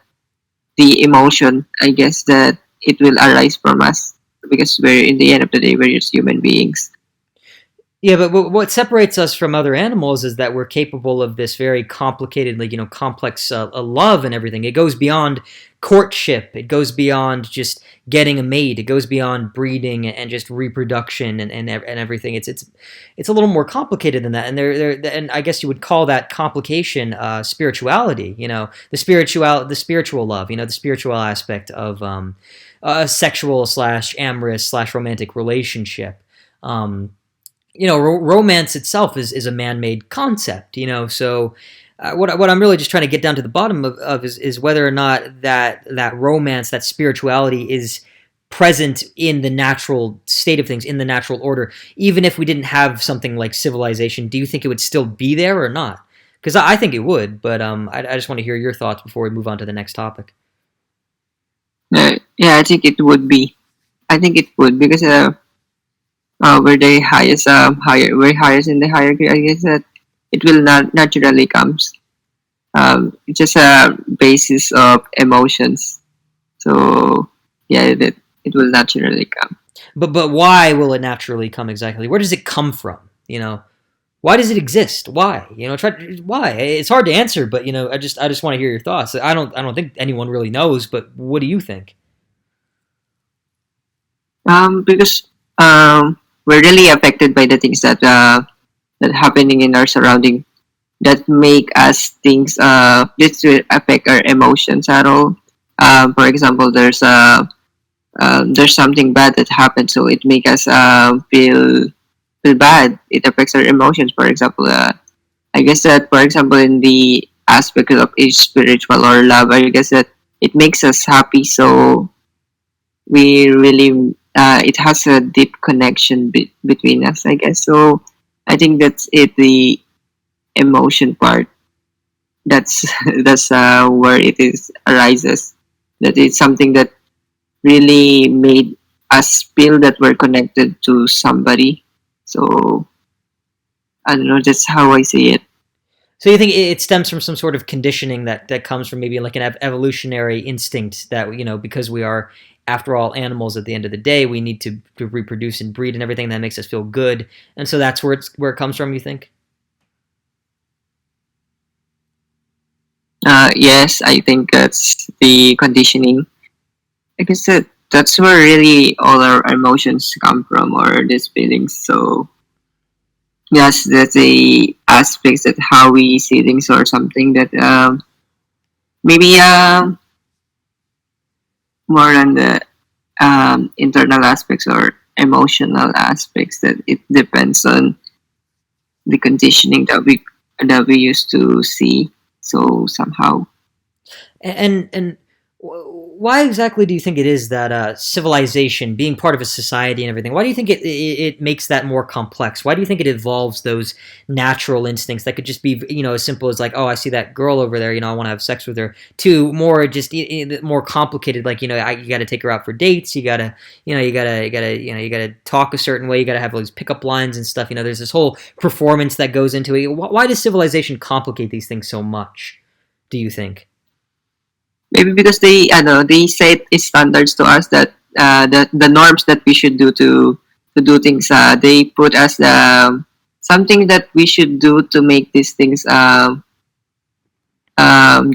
the emotion. I guess that it will arise from us because we're in the end of the day we're just human beings. Yeah, but what separates us from other animals is that we're capable of this very complicated, like, complex love and everything. It goes beyond courtship. It goes beyond just getting a mate. It goes beyond breeding and just reproduction and everything. It's a little more complicated than that. And and I guess you would call that complication spirituality. The spiritual love. The spiritual aspect of a sexual slash amorous slash romantic relationship. Um, Romance itself is a man-made concept, so what I'm really just trying to get down to the bottom of is whether or not that romance, that spirituality is present in the natural state of things, in the natural order. Even if we didn't have something like civilization, do you think it would still be there or not? Because I think it would, but I just want to hear your thoughts before we move on to the next topic. Yeah, I think it would be. I think it would because we're the we're highest in the hierarchy. I guess that it will not naturally comes. It's just a basis of emotions. So yeah, it will naturally come. But why will it naturally come exactly? Where does it come from? Why does it exist? Why? Why? It's hard to answer, but I just want to hear your thoughts. I don't think anyone really knows, but what do you think? Because we're really affected by the things that happening in our surrounding that make us things this will affect our emotions at all. For example, there's something bad that happened, so it make us feel bad. It affects our emotions. For example, I guess that for example in the aspect of a spiritual or love, I guess that it makes us happy. So we really it has a deep connection between us. I guess so. I think that's it. The emotion part. That's that's where it is arises. That it's something that really made us feel that we're connected to somebody. So I don't know. That's how I see it. So you think it stems from some sort of conditioning that comes from maybe like an evolutionary instinct that because we are, after all, animals at the end of the day, we need to reproduce and breed and everything that makes us feel good, and so that's where it comes from. You think? Yes, I think that's the conditioning. Like I said, that's where really all our emotions come from, or these feelings. So yes, that's a aspects that how we see things, or something that maybe more on the internal aspects or emotional aspects. That it depends on the conditioning that we used to see. So somehow, And why exactly do you think it is that civilization, being part of a society and everything, why do you think it makes that more complex? Why do you think it evolves those natural instincts that could just be as simple as like, oh, I see that girl over there, I want to have sex with her, to more just more complicated, like you got to take her out for dates, you got to talk a certain way, you got to have all these pickup lines and stuff. There's this whole performance that goes into it. Why does civilization complicate these things so much? Do you think? maybe because they set standards to us that the norms that we should do to do things. They put us something that we should do to make these things the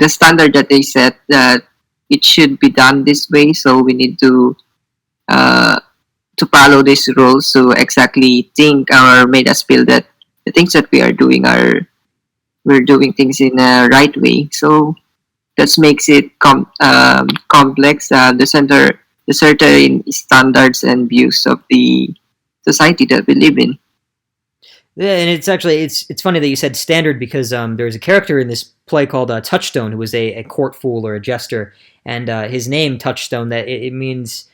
standard that they set that it should be done this way. So we need uh, to follow these rules to exactly think or made us feel that the things that we are doing are we're doing things in a right way. So that makes it complex. The certain standards and views of the society that we live in. Yeah, and it's funny that you said standard because there's a character in this play called Touchstone who was a court fool or a jester, and his name Touchstone that it means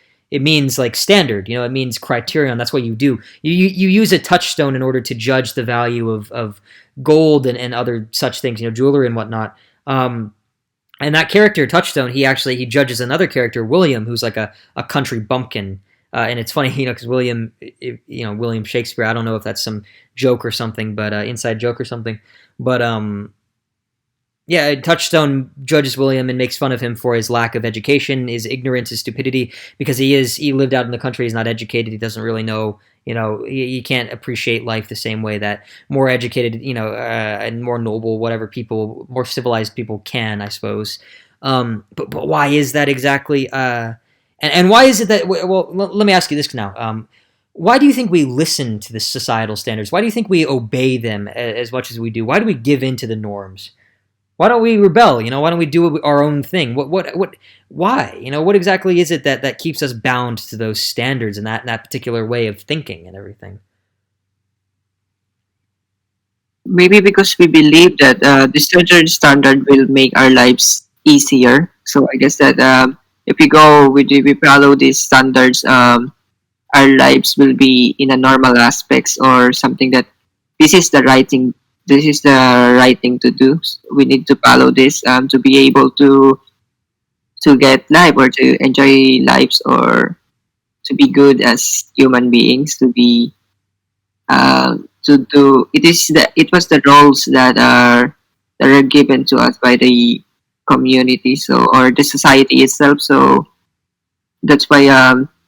like standard. It means criterion. That's what you do. You use a touchstone in order to judge the value of gold and other such things, jewelry and whatnot. And that character Touchstone, he judges another character, William, who's like a country bumpkin. And it's funny, because William Shakespeare. I don't know if that's some joke or something, but inside joke or something. But Yeah, Touchstone judges William and makes fun of him for his lack of education, his ignorance, his stupidity, because he lived out in the country, he's not educated, he doesn't really know, he can't appreciate life the same way that more educated, and more noble, whatever people, more civilized people can, I suppose. But why is that exactly? And why is it that? Well, let me ask you this now. Why do you think we listen to the societal standards? Why do you think we obey them as much as we do? Why do we give in to the norms? Why don't we rebel? Why don't we do our own thing? Why? What exactly is it that keeps us bound to those standards and that particular way of thinking and everything? Maybe because we believe that this certain standard will make our lives easier. So I guess that if we follow these standards, our lives will be in a normal aspects or something that this is the right thing. This is the right thing to do. We need to follow this to be able to get life or to enjoy lives or to be good as human beings. To do it was the roles that are given to us by the community or the society itself. So that's why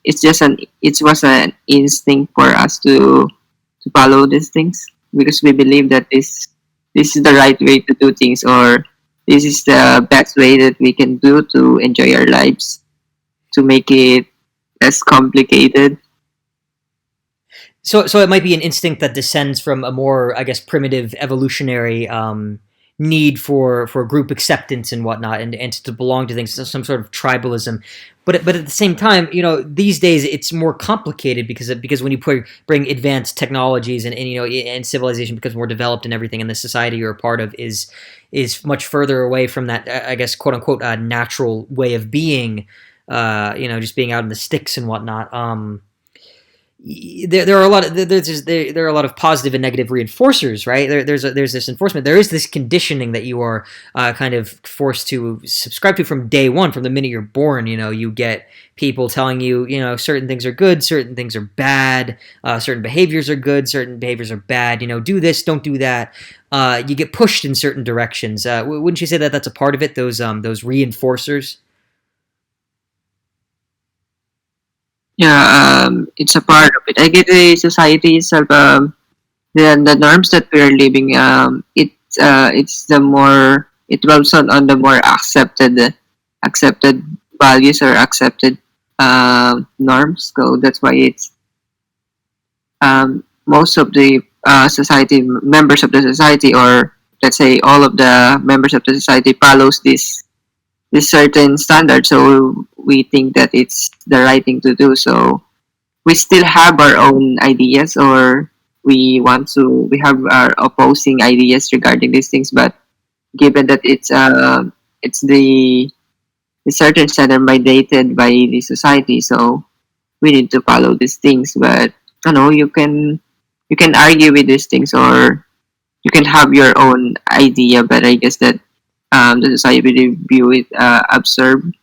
it was an instinct for us to follow these things because we believe that this is the right way to do things or this is the best way that we can do to enjoy our lives to make it less complicated. So it might be an instinct that descends from a more, I guess, primitive evolutionary need for group acceptance and whatnot, and to belong to things, some sort of tribalism. But at the same time, these days it's more complicated because when you bring advanced technologies and civilization becomes more developed and everything, and the society you're a part of is much further away from that, I guess, quote unquote, natural way of being, just being out in the sticks and whatnot. There are a lot of there are a lot of positive and negative reinforcers, right? There's this enforcement. There is this conditioning that you are kind of forced to subscribe to from day one, from the minute you're born. You get people telling you, certain things are good, certain things are bad, certain behaviors are good, certain behaviors are bad. Do this, don't do that. You get pushed in certain directions. Wouldn't you say that that's a part of it? Those reinforcers. Yeah, it's a part of it. I get the society itself. The norms that we are living. It's the more it dwells on the more accepted values or accepted norms. So that's why it's most of the society members of the society, or let's say all of the members of the society, follows this certain standard. So we think that it's the right thing to do. So we still have our own ideas, or we have our opposing ideas regarding these things. But given that it's the certain standard mandated by the society, so we need to follow these things. But you can argue with these things, or you can have your own idea. But I guess that the society will view it absurd.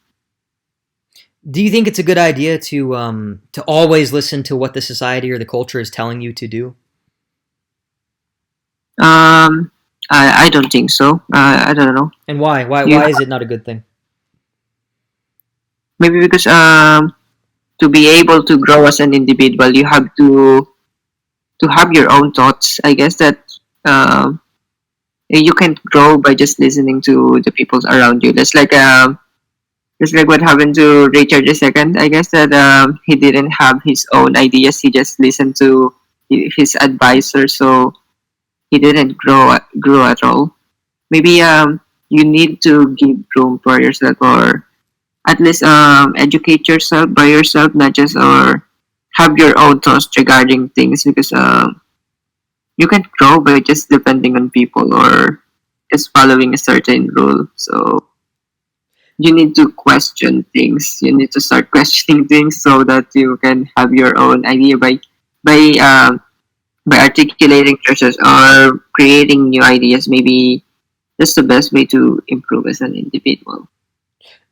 Do you think it's a good idea to always listen to what the society or the culture is telling you to do? I don't think so. I don't know. And why? Why You why is it not a good thing? maybe because to be able to grow as an individual, you have to have your own thoughts. I guess that um, you can't grow by just listening to the people around you. That's like what happened to Richard II. I guess that he didn't have his own ideas. He just listened to his advisor, so he didn't grow at all. Maybe you need to give room for yourself, or at least educate yourself by yourself, not just or have your own thoughts regarding things, because you can't grow by just depending on people or just following a certain rule. So you need to question things. You need to start questioning things so that you can have your own idea by um, by articulating choices or creating new ideas. Maybe that's the best way to improve as an individual.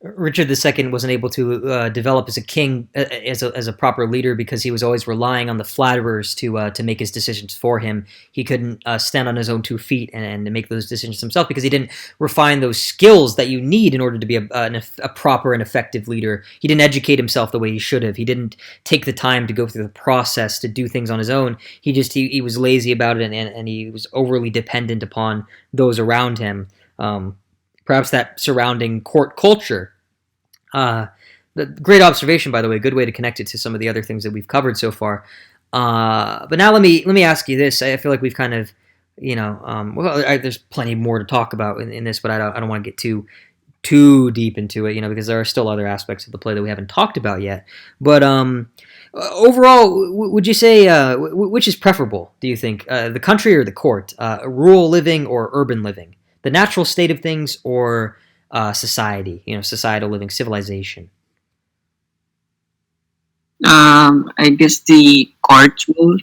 Richard II wasn't able to develop as a king, as a proper leader, because he was always relying on the flatterers to make his decisions for him. He couldn't stand on his own 2 feet and make those decisions himself, because he didn't refine those skills that you need in order to be a proper and effective leader. He didn't educate himself the way he should have. He didn't take the time to go through the process to do things on his own. He was lazy about it, and he was overly dependent upon those around him. Perhaps that surrounding court culture. Great observation, by the way. Good way to connect it to some of the other things that we've covered so far. But now let me ask you this. I feel like we've kind of, there's plenty more to talk about in this, but I don't want to get too deep into it, because there are still other aspects of the play that we haven't talked about yet. But overall, would you say which is preferable? Do you think the country or the court, rural living or urban living, the natural state of things or society, societal living, civilization? I guess the court rule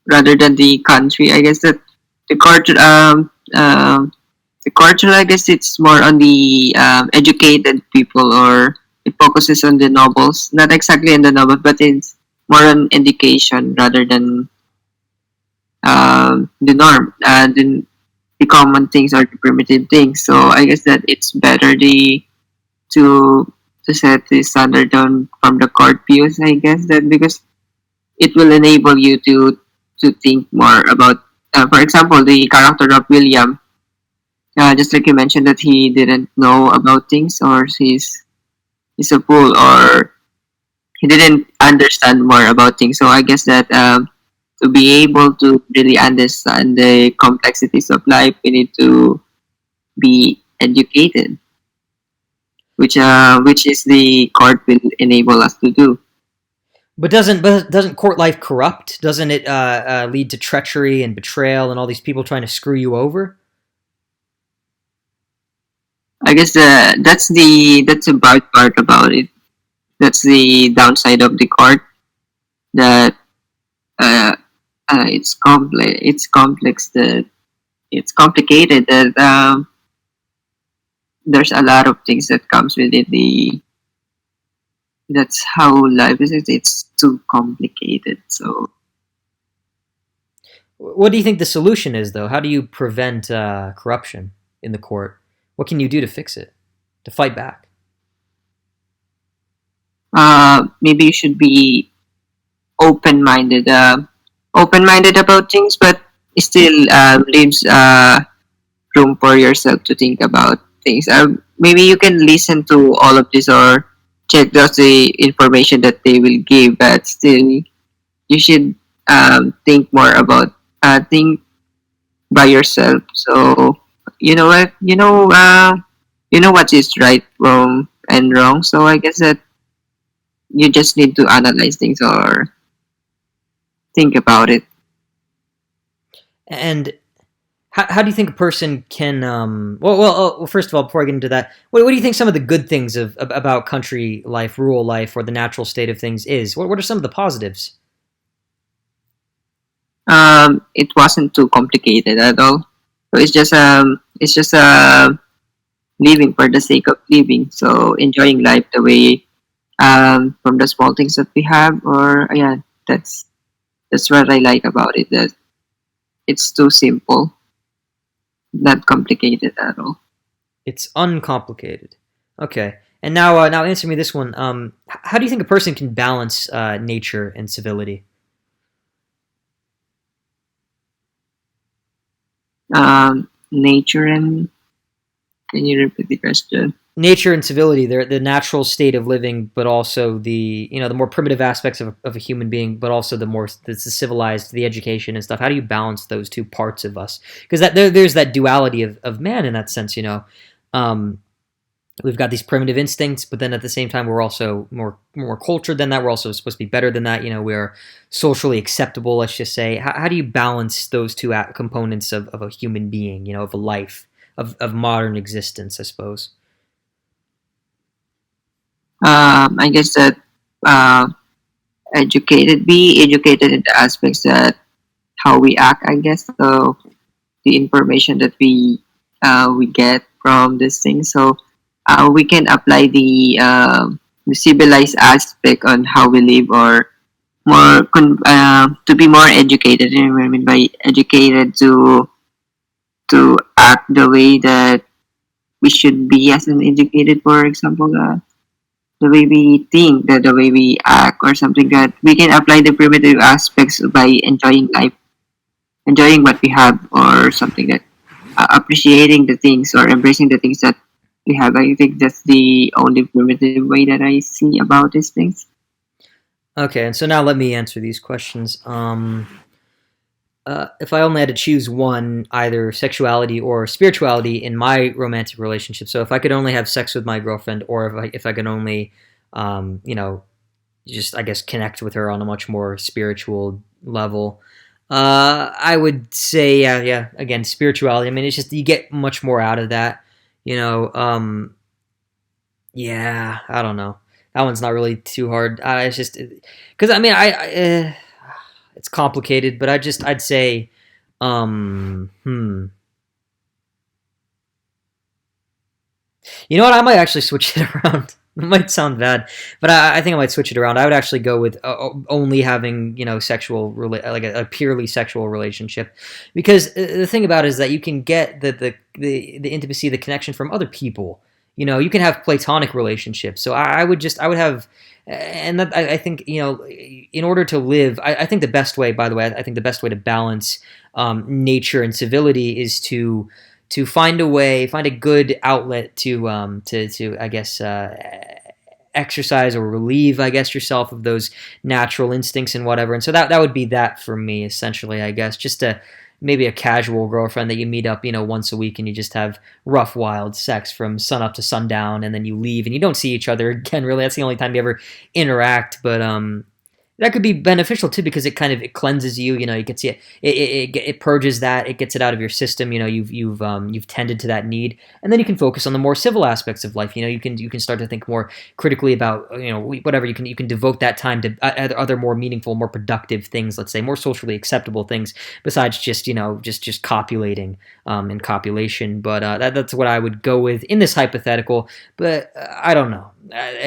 rather than the country. I guess that the court, the court rule, I guess it's more on the educated people, or it focuses on the nobles. Not exactly on the nobles, but it's more on education rather than the norm, the common things or the primitive things. So I guess that it's better to to set the standard down from the court views. I guess that because it will enable you to think more about, for example, the character of William. Just like you mentioned that he didn't know about things, or he's a fool, or he didn't understand more about things. So I guess that to be able to really understand the complexities of life, we need to be educated, which is the court will enable us to do. But doesn't court life corrupt? Doesn't it lead to treachery and betrayal and all these people trying to screw you over? I guess that's the bad part about it. That's the downside of the court. That uh, it's complex. It's complex. That it's complicated. That there's a lot of things that comes with it. That's how life is. It's too complicated. So What do you think the solution is, though? How do you prevent corruption in the court? What can you do to fix it, to fight back? maybe you should be open-minded, open-minded about things, but still leaves room for yourself to think about things. Maybe you can listen to all of this, or check just the information that they will give, but still you should think more about, think by yourself. So you know what, you know what is right, wrong, and wrong. So I guess that you just need to analyze things or think about it. And how do you think a person can? Well, first of all, before I get into that, what do you think some of the good things about country life, rural life, or the natural state of things is? What are some of the positives? It wasn't too complicated at all. So it's just living for the sake of living. So enjoying life the way, from the small things that we have, or yeah, that's what I like about it. That it's too simple, not complicated at all. It's uncomplicated. Okay. And now answer me this one. How do you think a person can balance nature and civility? Nature and, can you repeat the question? Nature and civility, they're the natural state of living, but also the more primitive aspects of a human being, but also the civilized, the education and stuff. How do you balance those two parts of us? Because there's that duality of man in that sense. Um, we've got these primitive instincts, but then at the same time we're also more cultured than that. We're also supposed to be better than that. We're socially acceptable. Let's just say. How do you balance those two components of a human being? Of a life of modern existence, I suppose. I guess that uh, be educated in the aspects that how we act. I guess so the information that we get from this thing. So we can apply the civilized aspect on how we live, or to be more educated. And I mean by educated, to act the way that we should be as an educated. For example, the way we think, the way we act, or something, that we can apply the primitive aspects by enjoying life, enjoying what we have, or something, that appreciating the things or embracing the things that we have. I think that's the only primitive way that I see about these things. Okay, and so now let me answer these questions. If I only had to choose one, either sexuality or spirituality in my romantic relationship, so if I could only have sex with my girlfriend, or if I could only, you know, just I guess connect with her on a much more spiritual level, I would say yeah. Again, spirituality. I mean, it's just you get much more out of that. You know, yeah. I don't know. That one's not really too hard. It's just because I mean it's complicated, but I'd say, hmm. You know what? I might actually switch it around. It might sound bad, but I think I might switch it around. I would actually go with only having sexual like a purely sexual relationship, because the thing about it is that you can get the intimacy, the connection from other people. You can have platonic relationships. So I would have, and that I think in order to live, I think the best way. By the way, I think the best way to balance nature and civility is to find a way, find a good outlet to I guess exercise or relieve, I guess, yourself of those natural instincts and whatever. And so that would be that for me, essentially, I guess. Just maybe a casual girlfriend that you meet up, once a week, and you just have rough, wild sex from sun up to sundown, and then you leave and you don't see each other again. Really, that's the only time you ever interact. But that could be beneficial too, because it cleanses you. You can see it purges that, it gets it out of your system. You've tended to that need, and then you can focus on the more civil aspects of life. You can start to think more critically about whatever. You can devote that time to other more meaningful, more productive things. Let's say more socially acceptable things besides just just copulating and copulation. But that's what I would go with in this hypothetical. But I don't know.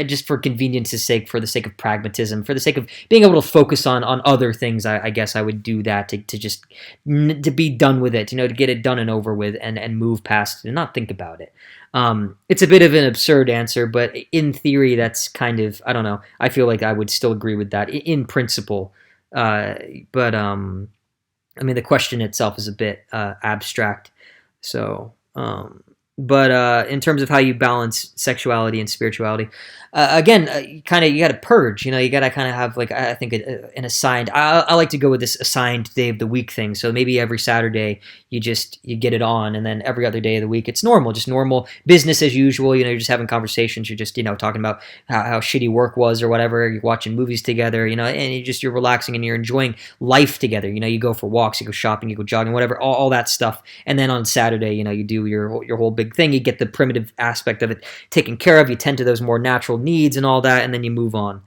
Just for convenience's sake, for the sake of pragmatism, for the sake of being able to focus on other things, I guess I would do that to just to be done with it, to get it done and over with, and move past it and not think about it. It's a bit of an absurd answer, but in theory, that's kind of, I don't know. I feel like I would still agree with that in principle. But I mean, the question itself is a bit abstract. So, but in terms of how you balance sexuality and spirituality, again, you got to purge. You got to kind of have, like, I think an assigned. I like to go with this assigned day of the week thing. So maybe every Saturday you get it on, and then every other day of the week it's normal, just normal business as usual. You're just having conversations. You're just talking about how shitty work was or whatever. You're watching movies together. And you're relaxing and you're enjoying life together. You go for walks, you go shopping, you go jogging, whatever, all that stuff. And then on Saturday, you do your whole big thing. You get the primitive aspect of it taken care of. You tend to those more natural needs and all that, and then you move on.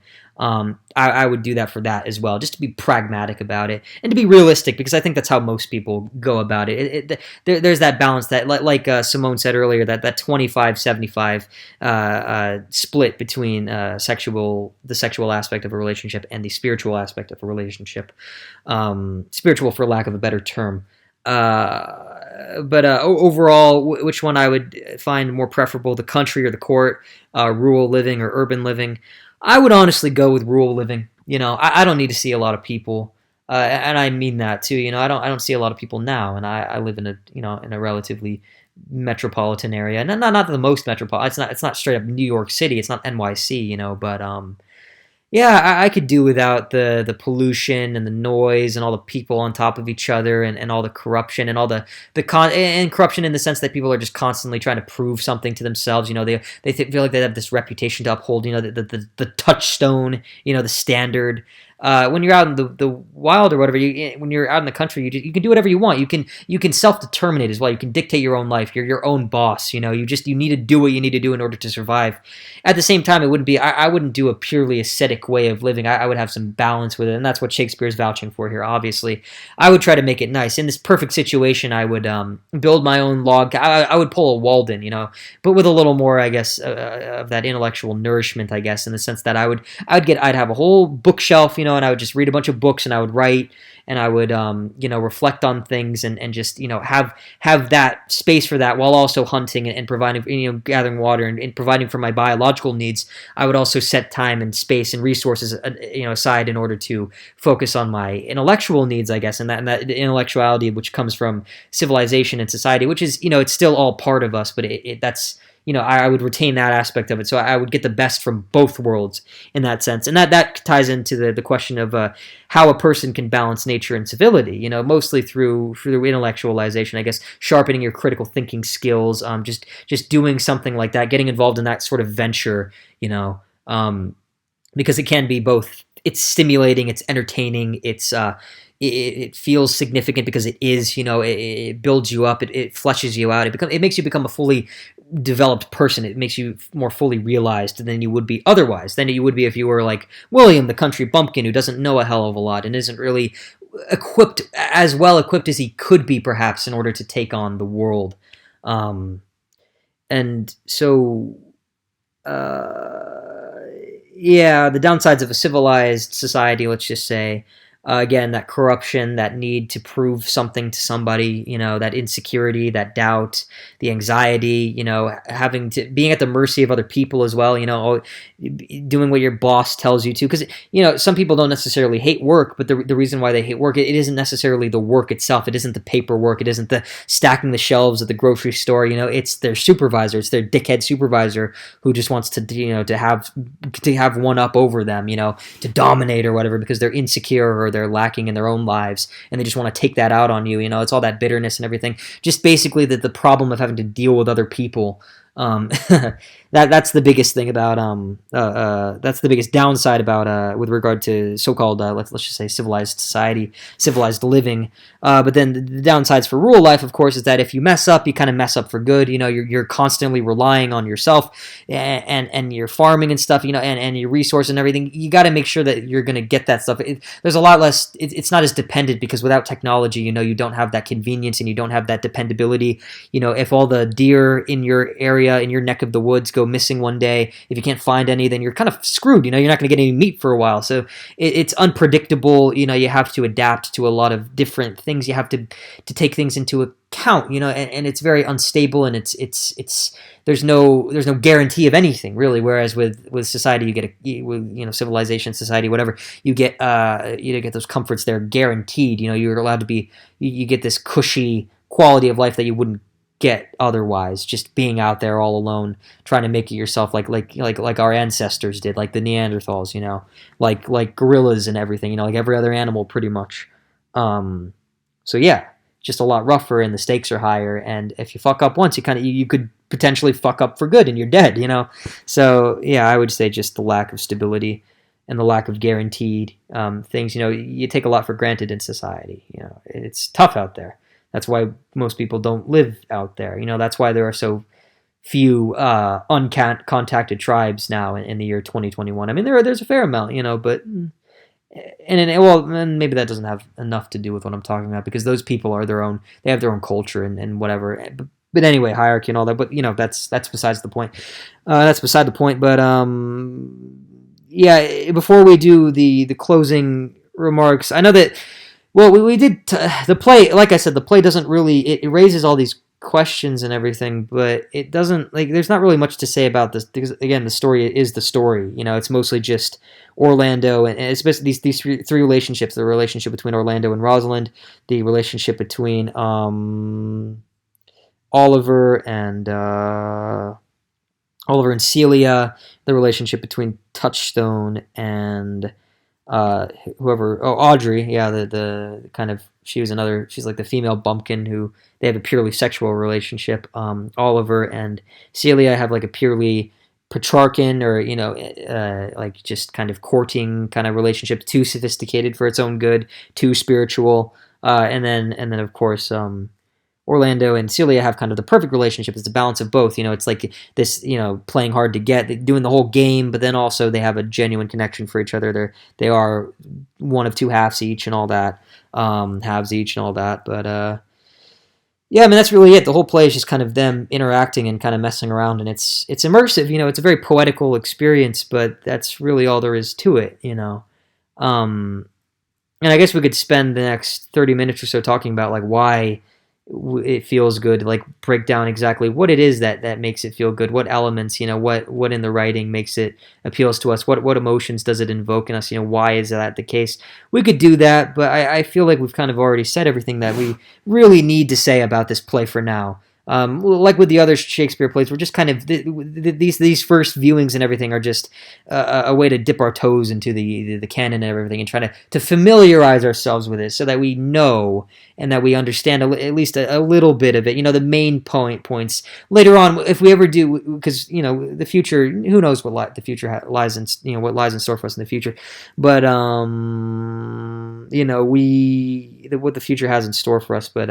I would do that for that as well, just to be pragmatic about it and to be realistic, because I think that's how most people go about it. There's that balance that, like Simone said earlier, that 25-75 split between the sexual aspect of a relationship and the spiritual aspect of a relationship. Spiritual, for lack of a better term. But overall, which one I would find more preferable, the country or the court, rural living or urban living? I would honestly go with rural living. I don't need to see a lot of people, and I mean that too. I don't see a lot of people now, and I live in a relatively metropolitan area. Not the most metropolitan. It's not straight up New York City. It's not NYC. But yeah, I could do without the pollution and the noise and all the people on top of each other, and all the corruption and all the and corruption in the sense that people are just constantly trying to prove something to themselves. They feel like they have this reputation to uphold. The touchstone. The standard. When you're out in the wild or whatever, when you're out in the country, you can do whatever you want. You can self-determinate as well. You can dictate your own life. You're your own boss. You need to do what you need to do in order to survive. At the same time, it wouldn't be. I wouldn't do a purely ascetic way of living. I would have some balance with it, and that's what Shakespeare's vouching for here. Obviously, I would try to make it nice. In this perfect situation, I would build my own log. I would pull a Walden, but with a little more, I guess, of that intellectual nourishment, I guess, in the sense that I'd have a whole bookshelf, and I would just read a bunch of books, and I would write, and I would, reflect on things, and just, have that space for that, while also hunting and providing, gathering water and providing for my biological needs. I would also set time and space and resources, aside in order to focus on my intellectual needs, I guess, and that intellectuality which comes from civilization and society, which is, it's still all part of us, but that's, I would retain that aspect of it. So I would get the best from both worlds in that sense. And that ties into the question of how a person can balance nature and civility, mostly through intellectualization, I guess, sharpening your critical thinking skills, just doing something like that, getting involved in that sort of venture, because it can be both. It's stimulating, it's entertaining, it feels significant because it is, it builds you up, it fleshes you out, it makes you become a fully developed person. It makes you more fully realized than you would be otherwise. Than you would be if you were like William, the country bumpkin, who doesn't know a hell of a lot and isn't really as well equipped as he could be, perhaps, in order to take on the world. And so, yeah, the downsides of a civilized society, let's just say, again, that corruption, that need to prove something to somebody, that insecurity, that doubt, the anxiety, being at the mercy of other people as well, doing what your boss tells you to. Because, some people don't necessarily hate work, but the reason why they hate work, it isn't necessarily the work itself. It isn't the paperwork. It isn't the stacking the shelves at the grocery store. It's their supervisor. It's their dickhead supervisor who just wants to have one up over them, to dominate or whatever, because they're insecure or they're lacking in their own lives, and they just want to take that out on you. It's all that bitterness and everything. Just basically the problem of having to deal with other people. That's the biggest thing about that's the biggest downside about with regard to so-called let's just say civilized society, civilized living. But then the downsides for rural life, of course, is that if you mess up, you kind of mess up for good. You're constantly relying on yourself and your farming and stuff. And your resource and everything. You got to make sure that you're going to get that stuff. There's a lot less. It's not as dependent, because without technology, you don't have that convenience and you don't have that dependability. If all the deer in your area, in your neck of the woods, go missing one day, if you can't find any, then you're kind of screwed. You're not going to get any meat for a while. So it's unpredictable. You have to adapt to a lot of different things. You have to take things into account. And it's very unstable, and it's there's no guarantee of anything really. Whereas with society, you get civilization, society, whatever, you get those comforts. They're guaranteed. You're allowed to be. You get this cushy quality of life that you wouldn't get otherwise, just being out there all alone, trying to make it yourself, like our ancestors did, like the Neanderthals, like gorillas and everything, like every other animal pretty much. So yeah, just a lot rougher, and the stakes are higher, and if you fuck up once, you could potentially fuck up for good and you're dead. So yeah, I would say just the lack of stability and the lack of guaranteed things. You take a lot for granted in society. It's tough out there. That's why most people don't live out there. That's why there are so few uncontacted tribes now in the year 2021. I mean, there's a fair amount, but and maybe that doesn't have enough to do with what I'm talking about, because those people are they have their own culture and whatever. But anyway, hierarchy and all that. But that's besides the point. That's beside the point. But yeah. Before we do the closing remarks, I know that. Well, we did the play. Like I said, the play doesn't really. It raises all these questions and everything, but it doesn't. There's not really much to say about this, because again, the story is the story. It's mostly just Orlando, and especially these three relationships: the relationship between Orlando and Rosalind, the relationship between Oliver and Celia, the relationship between Touchstone and Audrey, the kind of, she's like the female bumpkin who they have a purely sexual relationship. Oliver and Celia have like a purely Petrarchan, or like just kind of courting kind of relationship, too sophisticated for its own good, too spiritual, and then of course Orlando and Celia have kind of the perfect relationship. It's the balance of both. It's like this, playing hard to get, doing the whole game, but then also they have a genuine connection for each other. They are one of two halves each and all that, halves each and all that. But yeah, I mean that's really it. The whole play is just kind of them interacting and kind of messing around, and it's immersive. It's a very poetical experience, but that's really all there is to it. And I guess we could spend the next 30 minutes or so talking about like why it feels good, like break down exactly what it is that makes it feel good, what elements, what in the writing makes it appeals to us, what emotions does it invoke in us, why is that the case. We could do that, but I feel like we've kind of already said everything that we really need to say about this play for now. Like with the other Shakespeare plays, we're just kind of these first viewings and everything are just a way to dip our toes into the canon and everything, and try to familiarize ourselves with it so that we know and that we understand at least a little bit of it. The main points later on, if we ever do, because the future, who knows what the future lies in, what lies in store for us in the future, but what the future has in store for us, but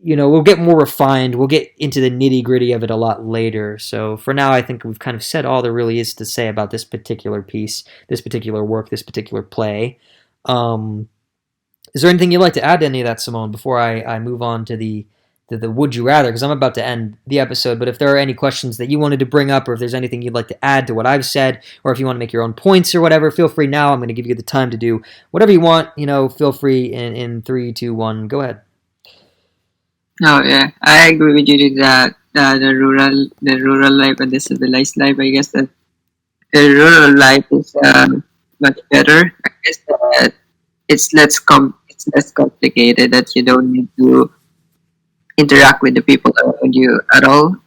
we'll get more refined. We'll get into the nitty-gritty of it a lot later. So for now, I think we've kind of said all there really is to say about this particular piece, this particular work, this particular play. Is there anything you'd like to add to any of that, Simone, before I move on to the Would You Rather? Because I'm about to end the episode, but if there are any questions that you wanted to bring up, or if there's anything you'd like to add to what I've said, or if you want to make your own points or whatever, feel free now. I'm going to give you the time to do whatever you want. Feel free in 3, 2, 1, go ahead. No, yeah, I agree with you that the rural life and the civilized life. I guess that the rural life is much better. I guess that it's less complicated. That you don't need to interact with the people around you at all,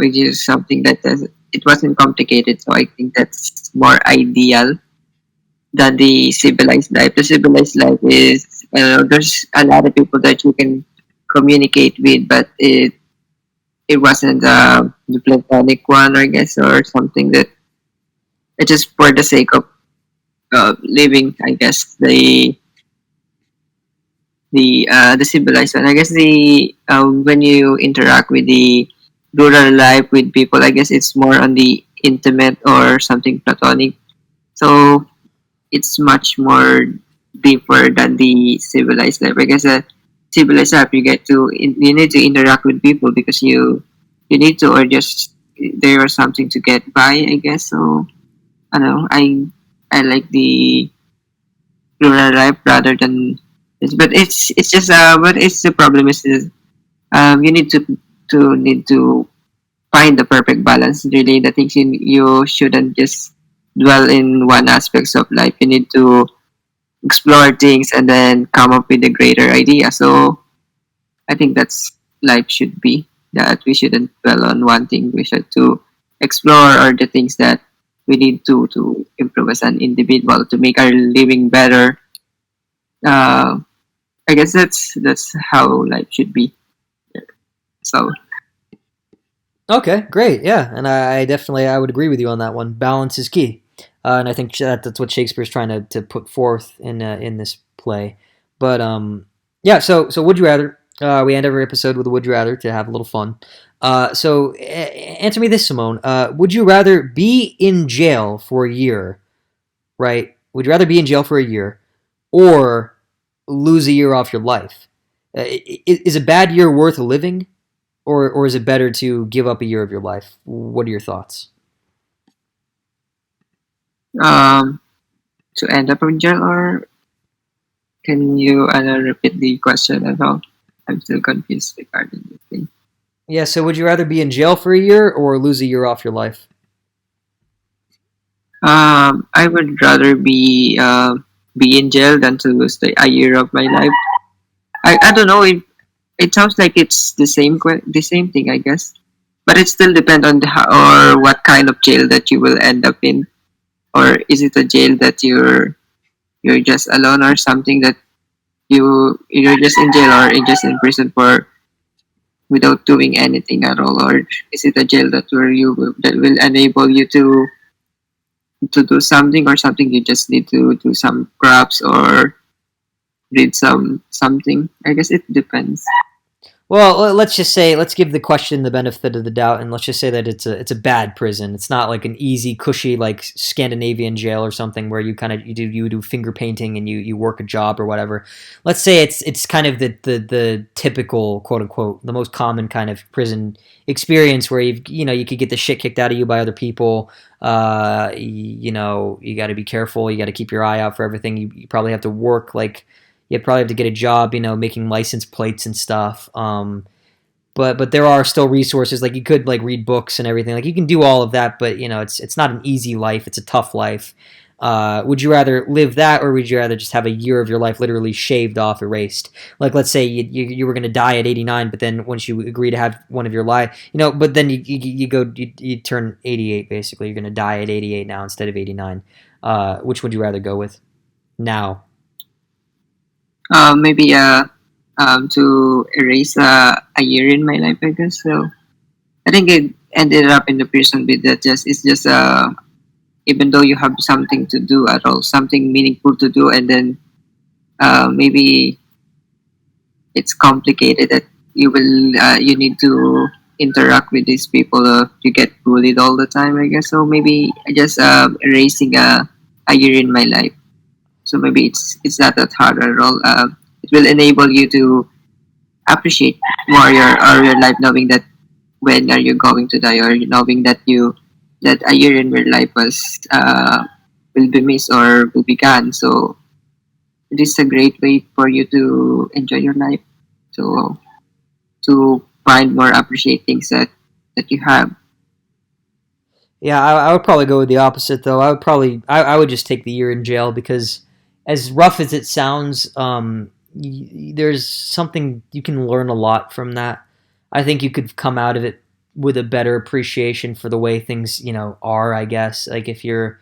which is something that it wasn't complicated. So I think that's more ideal than the civilized life. The civilized life is there's a lot of people that you can communicate with, but it wasn't the platonic one, I guess, or something that it's just for the sake of living. I guess the civilized one. I guess the when you interact with the rural life with people, I guess it's more on the intimate or something platonic. So it's much more deeper than the civilized life. I guess civilized life, you need to interact with people because you need to, or just there was something to get by, I guess. So I don't know, I like the rural life rather than this, but it's just but it's the problem is you need to find the perfect balance. Really, the things you shouldn't just dwell in one aspects of life. You need to explore things and then come up with a greater idea. So I think that's life should be, that we shouldn't dwell on one thing. We should to explore or the things that we need to improve as an individual to make our living better. I guess that's how life should be. So Okay, great, yeah, and I definitely I would agree with you on that one. Balance is key, and I think that's what Shakespeare's trying to put forth in this play. But yeah, so would you rather? We end every episode with a would you rather to have a little fun. So answer me this, Simone. Would you rather be in jail for a year, right? Would you rather be in jail for a year, or lose a year off your life? Is a bad year worth living? Or is it better to give up a year of your life? What are your thoughts? to end up in jail, or can you repeat the question at all? I'm still confused regarding this thing. Yeah, so would you rather be in jail for a year or lose a year off your life? I would rather be in jail than to lose a year of my life. I don't know if it sounds like it's the same thing, I guess, but it still depends on or what kind of jail that you will end up in, or is it a jail that you're just alone, or something that you're just in jail or just in prison for without doing anything at all, or is it a jail that will enable you to do something, or something you just need to do some crafts or read something? I guess it depends. Well, let's just say, let's give the question the benefit of the doubt, and let's just say that it's a bad prison. It's not like an easy, cushy, like Scandinavian jail or something where you do finger painting and you work a job or whatever. Let's say it's kind of the typical, quote unquote, the most common kind of prison experience where you could get the shit kicked out of you by other people. You got to be careful. You got to keep your eye out for everything. You probably have to work like you probably have to get a job, making license plates and stuff. But there are still resources, like you could like read books and everything. Like you can do all of that, but it's not an easy life. It's a tough life. Would you rather live that, or would you rather just have a year of your life literally shaved off, erased? Like let's say you were going to die at 89, but then once you agree to have one of your life, but then you turn 88 basically. You're going to die at 88 now instead of 89. Which would you rather go with now? Maybe to erase a year in my life, I guess. So I think it ended up in the prison with that. It's just even though you have something to do at all, something meaningful to do, and then maybe it's complicated that you need to interact with these people. You get bullied all the time, I guess. So maybe just erasing a year in my life. So maybe it's not that hard at all. It will enable you to appreciate more your life, knowing that when are you going to die, or knowing that a year in your life will be missed or will be gone. So it is a great way for you to enjoy your life, to find more, appreciate things that you have. Yeah, I would probably go with the opposite though. I would just take the year in jail because, as rough as it sounds, there's something you can learn a lot from that. I think you could come out of it with a better appreciation for the way things are. I guess like if you're,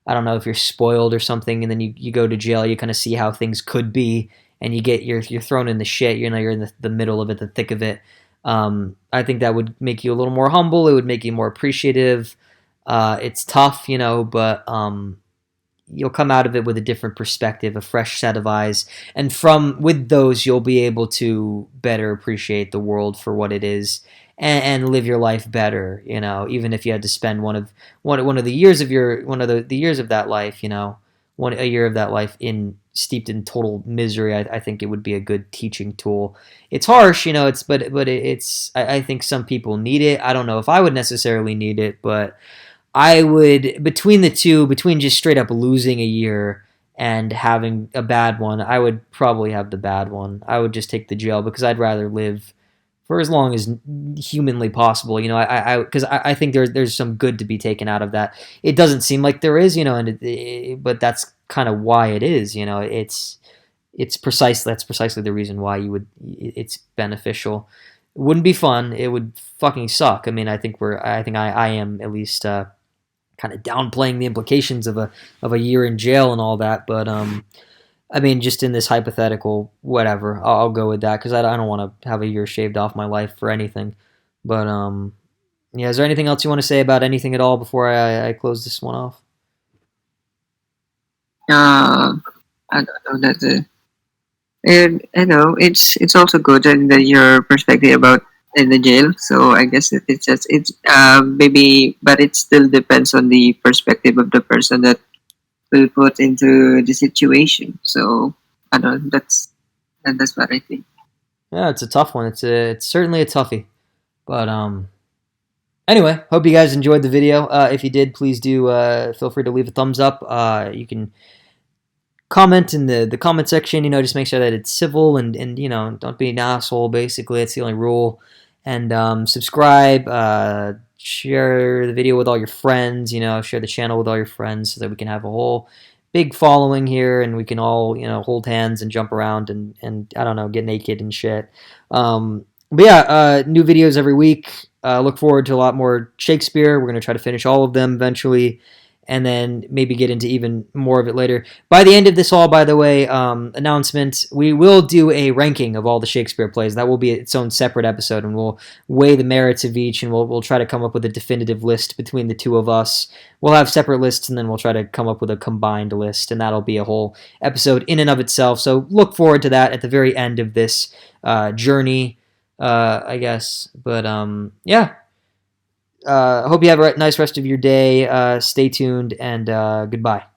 I don't know, if you're spoiled or something, and then you go to jail, you kind of see how things could be, and you're thrown in the shit. You're in the middle of it, the thick of it. I think that would make you a little more humble. It would make you more appreciative. It's tough, but you'll come out of it with a different perspective, a fresh set of eyes, and with those, you'll be able to better appreciate the world for what it is, and live your life better. Even if you had to spend one of the years of the years of that life, a year of that life steeped in total misery. I think it would be a good teaching tool. It's harsh, I think some people need it. I don't know if I would necessarily need it, but I would, between the two, between just straight up losing a year and having a bad one, I would probably have the bad one. I would just take the jail because I'd rather live for as long as humanly possible. Because I think there's some good to be taken out of that. It doesn't seem like there is, but that's kind of why it is. That's precisely the reason why it's beneficial. It wouldn't be fun. It would fucking suck. I mean, I think I am at least kind of downplaying the implications of a year in jail and all that, but I mean, just in this hypothetical, whatever, I'll go with that because I don't want to have a year shaved off my life for anything. But yeah, is there anything else you want to say about anything at all before I close this one off? I don't know that. And I know it's also good and your perspective about in the jail. So I guess it's maybe, but it still depends on the perspective of the person that will put into the situation. So I don't. That's what I think. Yeah, it's a tough one. It's certainly a toughie. But anyway, hope you guys enjoyed the video. If you did, please do feel free to leave a thumbs up. You can comment in the comment section. Just make sure that it's civil and don't be an asshole. Basically, it's the only rule. And subscribe. Share the video with all your friends. Share the channel with all your friends so that we can have a whole big following here, and we can all hold hands and jump around and I don't know, get naked and shit. But yeah, new videos every week. Look forward to a lot more Shakespeare. We're gonna try to finish all of them eventually. and then maybe get into even more of it later. By the end of this all, by the way, announcement, we will do a ranking of all the Shakespeare plays. That will be its own separate episode, and we'll weigh the merits of each, and we'll try to come up with a definitive list between the two of us. We'll have separate lists, and then we'll try to come up with a combined list, and that'll be a whole episode in and of itself. So look forward to that at the very end of this journey, I guess. But yeah. I hope you have a nice rest of your day. Stay tuned, and goodbye.